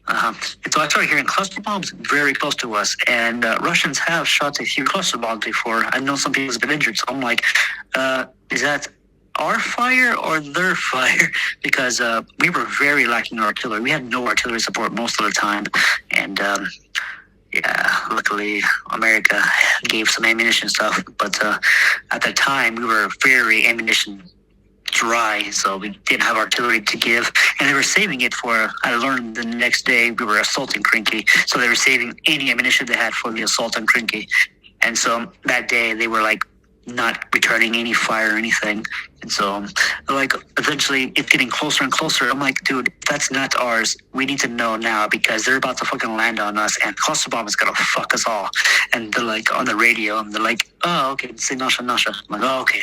And so I started hearing cluster bombs very close to us. And Russians have shot a few cluster bombs before. I know some people have been injured. So I'm like, is that our fire or their fire? Because we were very lacking in artillery. We had no artillery support most of the time. And luckily America gave some ammunition stuff. But at the time, we were very ammunition dry, so we didn't have artillery to give, and they were saving it for, I learned the next day we were assaulting Krinky, so they were saving any ammunition they had for the assault on Krinky. And so that day they were like not returning any fire or anything. And so like eventually it's getting closer and closer. I'm like, dude, that's not ours. We need to know now because they're about to fucking land on us and cluster bomb is gonna fuck us all. And they're like on the radio and they're like, oh, okay, say Nasha. I'm like, oh, okay.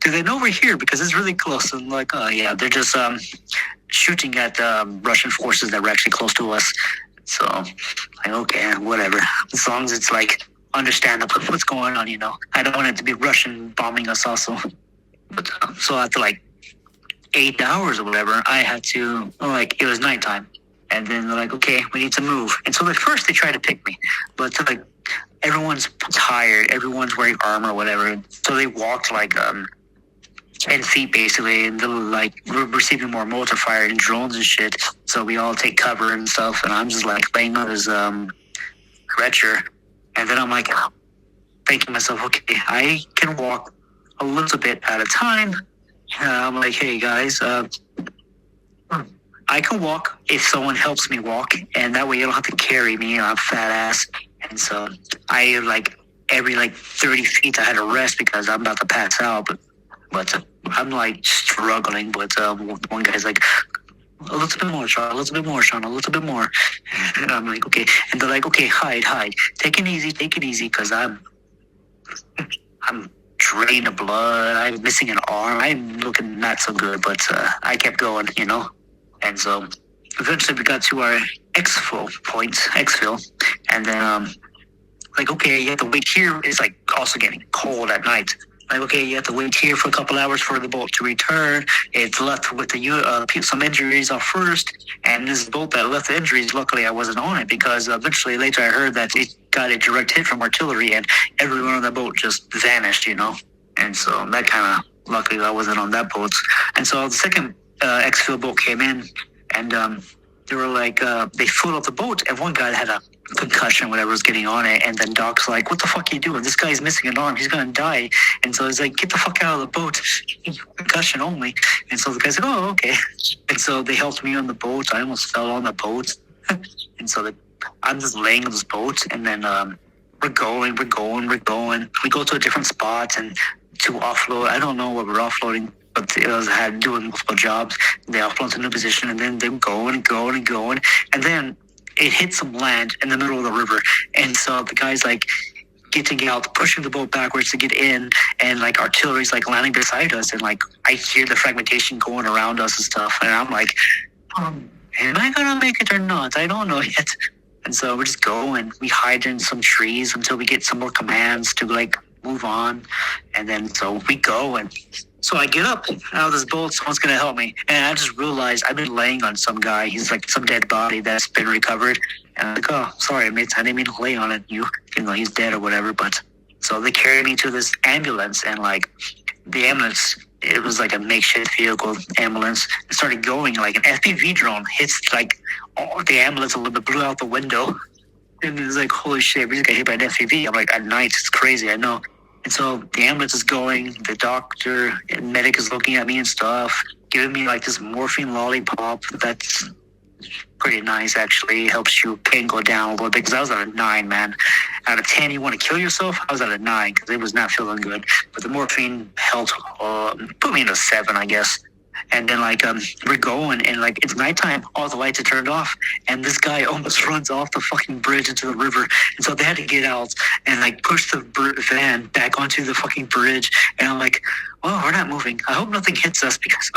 Do they know we're here? Because it's really close. And like, oh yeah, they're just shooting at Russian forces that were actually close to us. So like, okay, whatever. As long as it's like understandable what's going on, I don't want it to be Russian bombing us also. But so after like 8 hours or whatever, I had to, it was nighttime. And then they're like, okay, we need to move. And so at first they tried to pick me, but like everyone's tired, everyone's wearing armor or whatever. So they walked like 10 feet basically, and they're like receiving more mortar fire and drones and shit. So we all take cover and stuff, and I'm just like laying on his stretcher. And then I'm like thinking to myself, okay, I can walk a little bit at a time. I'm like, hey guys, I can walk if someone helps me walk, and that way you don't have to carry me. I'm fat ass. And so I every 30 feet I had to rest because I'm about to pass out. But I'm struggling. But one guy's like, a little bit more, Shawn, a little bit more, Shawn, a little bit more. And I'm like, okay. And they're like, okay, hide. Take it easy, because I'm drained of blood. I'm missing an arm. I'm looking not so good, but I kept going, And so eventually we got to our exfil, and then okay, you have to wait here. It's also getting cold at night. Okay, you have to wait here for a couple hours for the boat to return. It's left with some injuries off first, and this boat that left the injuries, luckily I wasn't on it because eventually later I heard that it got a direct hit from artillery and everyone on the boat just vanished, And so that kind of, luckily I wasn't on that boat. And so the second exfil boat came in, and they were they flew off the boat, and one guy had a concussion, whatever was getting on it, and then Doc's like, what the fuck are you doing? This guy's missing an arm, he's gonna die. And so he's like, get the fuck out of the boat, concussion only. And so the guy's like, oh, okay. And so they helped me on the boat. I almost fell on the boat. And so I'm just laying on this boat, and then we're going. We go to a different spot and to offload. I don't know what we're offloading, but it was had doing multiple jobs. They offload to a new position, and then they were going, and then it hit some land in the middle of the river. And so the guy's getting out, pushing the boat backwards to get in, and artillery's landing beside us, and I hear the fragmentation going around us and stuff, and I'm like, am I gonna make it or not? I don't know yet. And so we're just going. We hide in some trees until we get some more commands to move on, and then so we go. And so I get up out of this boat, someone's going to help me. And I just realized I've been laying on some guy. He's some dead body that's been recovered. And I'm like, oh, sorry, mate, I didn't mean to lay on it. He's dead or whatever. But so they carried me to this ambulance, and the ambulance, it was a makeshift vehicle ambulance. It started going, an FPV drone hits the ambulance a little bit, blew out the window. And it was holy shit, we just got hit by an FPV. I'm at night, it's crazy, I know. And so the ambulance is going, the doctor and medic is looking at me and stuff, giving me like this morphine lollipop. That's pretty nice, actually. Helps you pain go down a little bit, because I was at a 9, man. Out of 10, you want to kill yourself? I was at a 9 because it was not feeling good. But the morphine helped put me in a 7, I guess. And then we're going, and like it's nighttime, all the lights are turned off, and this guy almost runs off the fucking bridge into the river. And so they had to get out and like push the van back onto the fucking bridge. And I'm like, well, we're not moving. I hope nothing hits us, because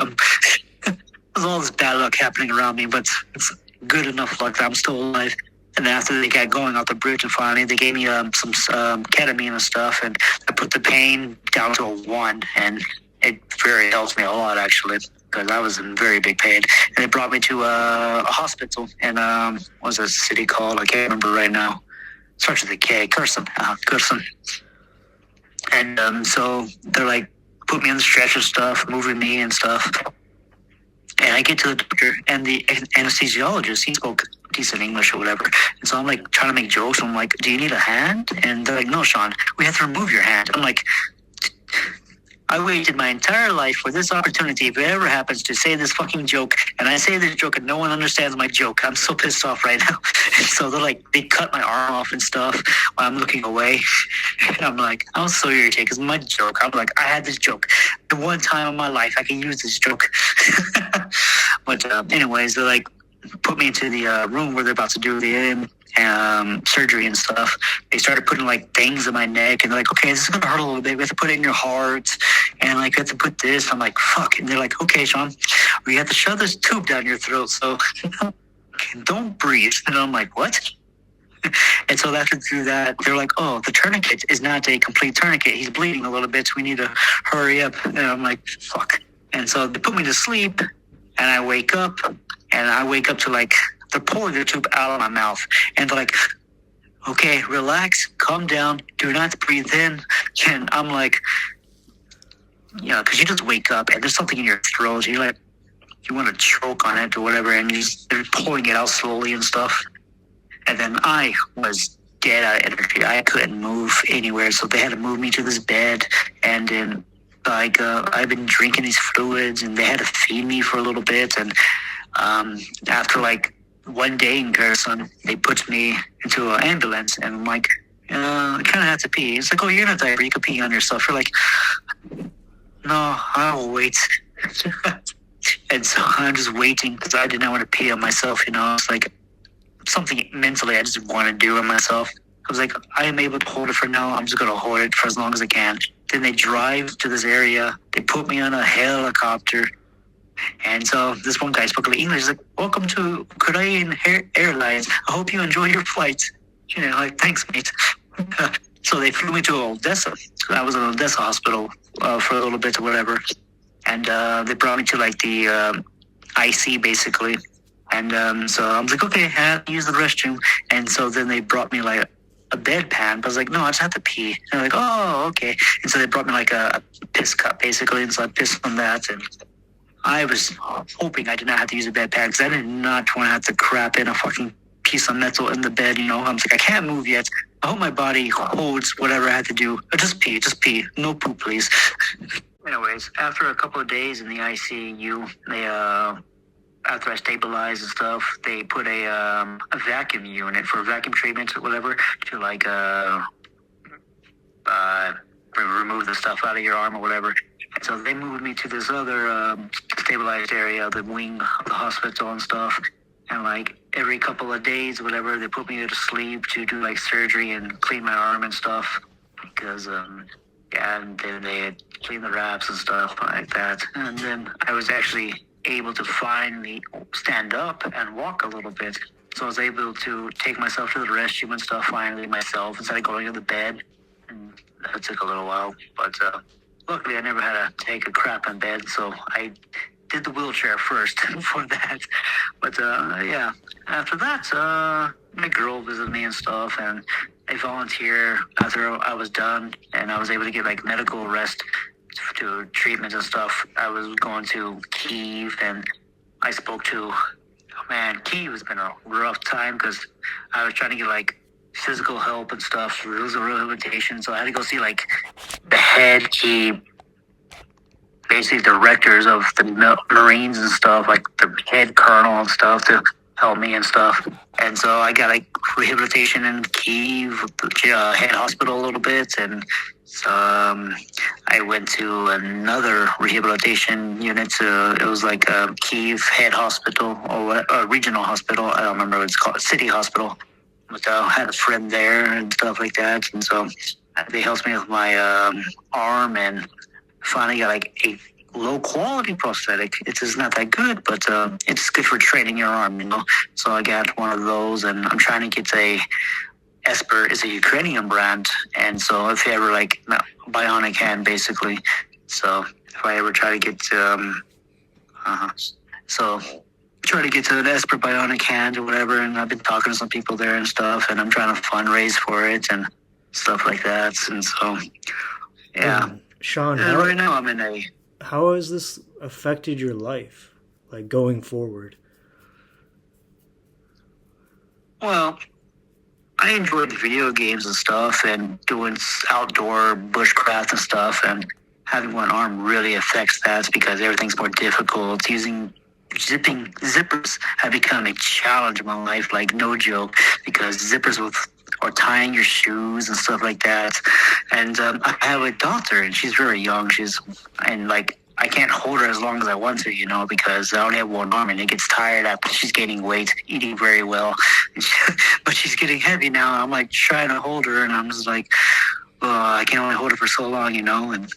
there's all this bad luck happening around me, but it's good enough luck that I'm still alive. And then after they got going off the bridge, and finally they gave me some ketamine and stuff, and I put the pain down to a 1, and it very helped me a lot, actually, because I was in very big pain. And they brought me to a hospital in what's that city called? I can't remember right now. Starts with a K. Kherson. Kherson. And so they're like, put me on the stretcher stuff, moving me and stuff. And I get to the doctor, and the anesthesiologist, he spoke decent English or whatever. And so I'm like trying to make jokes. I'm like, do you need a hand? And they're like, no, Shawn, we have to remove your hand. I'm like, I waited my entire life for this opportunity, if it ever happens, to say this fucking joke. And I say this joke and no one understands my joke. I'm so pissed off right now. And so they're like, they cut my arm off and stuff while I'm looking away. And I'm like, I was so irritated because my joke, I'm like, I had this joke. The one time in my life I can use this joke. But anyways, they like put me into the room where they're about to do the surgery and stuff. They started putting like things in my neck, and they're like, okay, this is gonna hurt a little bit. We have to put it in your heart, and like we have to put this. I'm like, fuck. And they're like, okay, Shawn, we have to shove this tube down your throat, so don't breathe. And I'm like, what? And so after do that, they're like, oh, the tourniquet is not a complete tourniquet. He's bleeding a little bit, so we need to hurry up. And I'm like, fuck. And so they put me to sleep, and I wake up to like, they're pulling the tube out of my mouth, and they're like, okay, relax, calm down, do not breathe in. And I'm like, because you just wake up and there's something in your throat. You're like, you want to choke on it or whatever, and they're pulling it out slowly and stuff. And then I was dead out of energy. I couldn't move anywhere, so they had to move me to this bed. And then I've been drinking these fluids, and they had to feed me for a little bit. And after like one day in Kherson, they put me into an ambulance, and I'm like, I kind of have to pee. It's like, oh, you're gonna die, you can pee on yourself. You're like, no, I'll wait. And so I'm just waiting, because I did not want to pee on myself. It's like something mentally I just want to do on myself. I was like, I am able to hold it for now. I'm just gonna hold it for as long as I can. Then they drive to this area. They put me on a helicopter. And so this one guy spoke English. He's like, welcome to Ukrainian Airlines. I hope you enjoy your flight. Like, thanks, mate. So they flew me to Odessa. I was in Odessa hospital for a little bit or whatever. And they brought me to like the IC, basically. And so I was like, okay, I have to use the restroom. And so then they brought me like a bedpan. But I was like, no, I just have to pee. And they're like, oh, okay. And so they brought me like a piss cup, basically. And so I pissed on that. And I was hoping I did not have to use a bedpan, because I did not want to have to crap in a fucking piece of metal in the bed. I was like, I can't move yet. I hope my body holds whatever I had to do. Just pee. No poop, please. Anyways, after a couple of days in the ICU, they after I stabilized and stuff, they put a vacuum unit for vacuum treatment or whatever to like remove the stuff out of your arm or whatever. And so they moved me to this other stabilized area, the wing of the hospital and stuff. And like every couple of days or whatever, they put me to sleep to do like surgery and clean my arm and stuff. Because, and then they had cleaned the wraps and stuff like that. And then I was actually able to finally stand up and walk a little bit. So I was able to take myself to the restroom and stuff finally myself, instead of going to the bed. And that took a little while, but luckily I never had to take a crap in bed, so I did the wheelchair first for that. But yeah, after that, my girl visited me and stuff, and I volunteered after I was done, and I was able to get like medical rest to treatment and stuff. I was going to Kyiv, and I spoke to, Kyiv has been a rough time, because I was trying to get like physical help and stuff. It was a rehabilitation, so I had to go see like the head. He basically directors of the Marines and stuff, like the head colonel and stuff, to help me and stuff. And so I got like rehabilitation in Kyiv, head hospital a little bit, and I went to another rehabilitation unit. It was like a Kyiv head hospital or a regional hospital. I don't remember what it's called, city hospital. But I had a friend there and stuff like that, and so they helped me with my arm, and finally got like a low quality prosthetic. It's not that good, but it's good for training your arm, you know. So I got one of those, and I'm trying to get a Esper. Is a Ukrainian brand, and so if you ever like bionic hand, basically. So if I ever try to get try to get to an Esper bionic hand or whatever, and I've been talking to some people there and stuff, and I'm trying to fundraise for it and stuff like that, and so yeah. Shawn, Right now I'm in a. How has this affected your life, like going forward? Well, I enjoyed video games and stuff, and doing outdoor bushcraft and stuff, and having one arm really affects that because everything's more difficult. Zippers have become a challenge in my life, like no joke, because zippers or tying your shoes and stuff like that. And I have a daughter, and she's very young. I can't hold her as long as I want to, you know, because I only have one arm, and it gets tired after she's gaining weight, eating very well. But she's getting heavy now. I'm like trying to hold her, and I'm just like, I can only hold her for so long, you know, and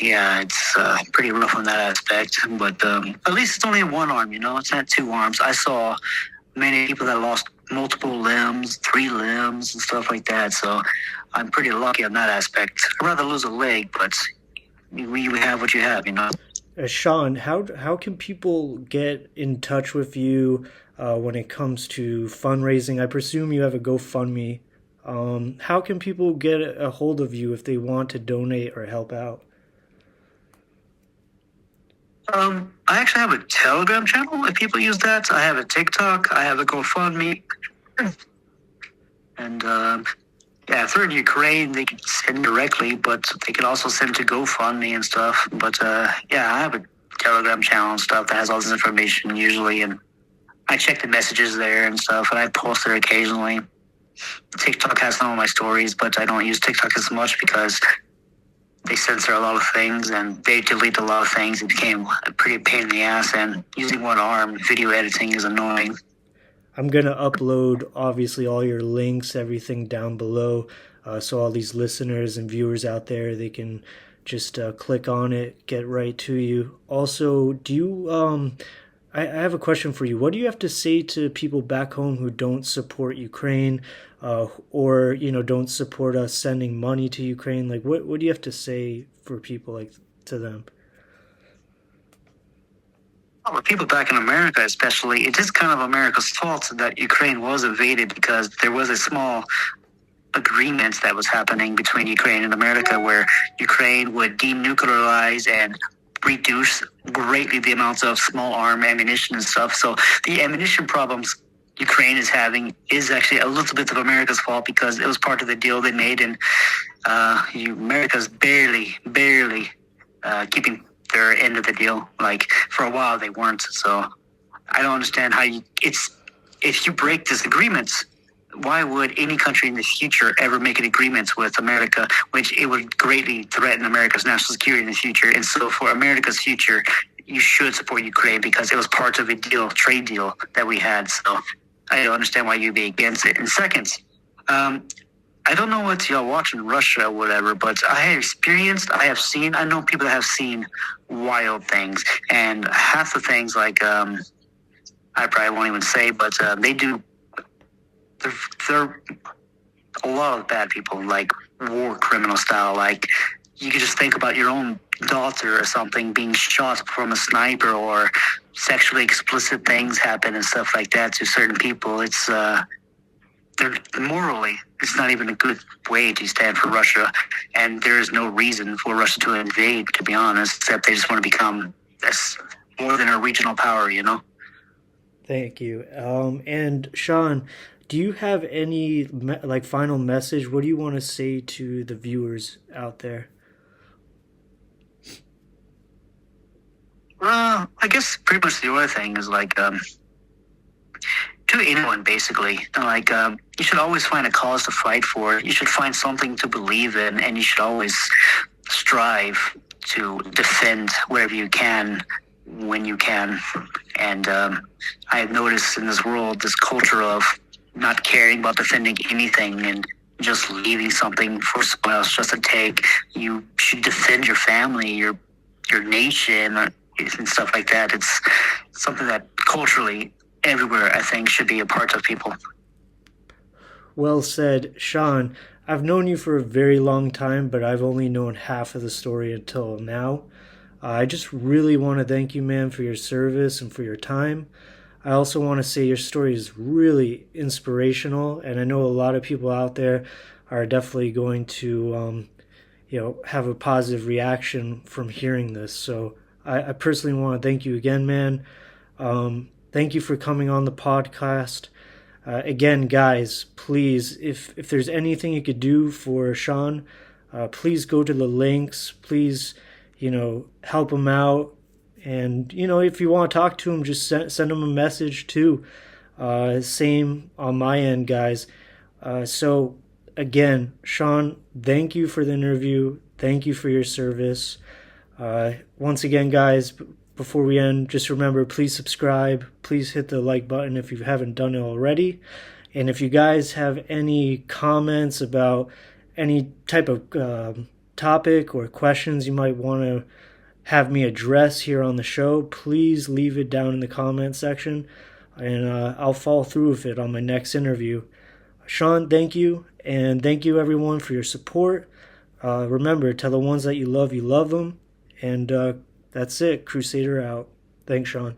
yeah, it's pretty rough on that aspect. But at least it's only one arm, you know. It's not two arms. I saw many people that lost multiple limbs, 3 limbs, and stuff like that. So I'm pretty lucky on that aspect. I'd rather lose a leg, but you have what you have, you know. Shawn, how can people get in touch with you when it comes to fundraising? I presume you have a GoFundMe. How can people get a hold of you if they want to donate or help out? I actually have a Telegram channel if people use that. I have a TikTok. I have a GoFundMe. And if they're in Ukraine, they can send directly, but they can also send to GoFundMe and stuff. But I have a Telegram channel and stuff that has all this information usually, and I check the messages there and stuff, and I post there occasionally. TikTok has some of my stories, but I don't use TikTok as much because they censor a lot of things and they delete a lot of things. It became a pretty pain in the ass, and using one arm, video editing is annoying. I'm going to upload, obviously, all your links, everything down below, so all these listeners and viewers out there, they can just click on it, get right to you. Also, do you... I have a question for you. What do you have to say to people back home who don't support Ukraine or, don't support us sending money to Ukraine? Like, what do you have to say for people like to them? Well, people back in America especially, it is kind of America's fault that Ukraine was invaded because there was a small agreement that was happening between Ukraine and America where Ukraine would denuclearize and reduce greatly the amounts of small arm ammunition and stuff. So the ammunition problems Ukraine is having is actually a little bit of America's fault because it was part of the deal they made, and America's barely keeping their end of the deal. Like for a while they weren't. So I don't understand how if you break this agreement, why would any country in the future ever make an agreement with America, which it would greatly threaten America's national security in the future? And so for America's future, you should support Ukraine because it was part of a trade deal that we had. So I don't understand why you'd be against it. And second, I don't know what y'all watch in Russia or whatever, but I know people that have seen wild things. And half the things like, I probably won't even say, but they do. They're a lot of bad people, like war criminal style. Like you could just think about your own daughter or something being shot from a sniper, or sexually explicit things happen and stuff like that to certain people. It's morally, it's not even a good way to stand for Russia, and there is no reason for Russia to invade, to be honest, except they just want to become more than a regional power, you know. Thank you. And Shawn, do you have any final message? What do you want to say to the viewers out there? Well, I guess pretty much the other thing is like to anyone basically. Like you should always find a cause to fight for. You should find something to believe in, and you should always strive to defend wherever you can, when you can. And I have noticed in this world this culture of not caring about defending anything and just leaving something for someone else just to take. You should defend your family, your nation, and stuff like that. It's something that culturally everywhere I think should be a part of people. Well said, Shawn. I've known you for a very long time, but I've only known half of the story until now. I just really want to thank you, man, for your service and for your time. I also want to say your story is really inspirational, and I know a lot of people out there are definitely going to, have a positive reaction from hearing this. So I personally want to thank you again, man. Thank you for coming on the podcast. Again, guys, please, if there's anything you could do for Shawn, please go to the links. Please, help him out. And, if you want to talk to him, just send him a message too. Same on my end, guys. So, again, Shawn, thank you for the interview. Thank you for your service. Once again, guys, before we end, just remember, please subscribe. Please hit the like button if you haven't done it already. And if you guys have any comments about any type of topic or questions you might want to have me address here on the show, please leave it down in the comment section, and I'll follow through with it on my next interview. Shawn, thank you, and thank you everyone for your support. Remember, tell the ones that you love them, and that's it. Crusader out. Thanks, Shawn.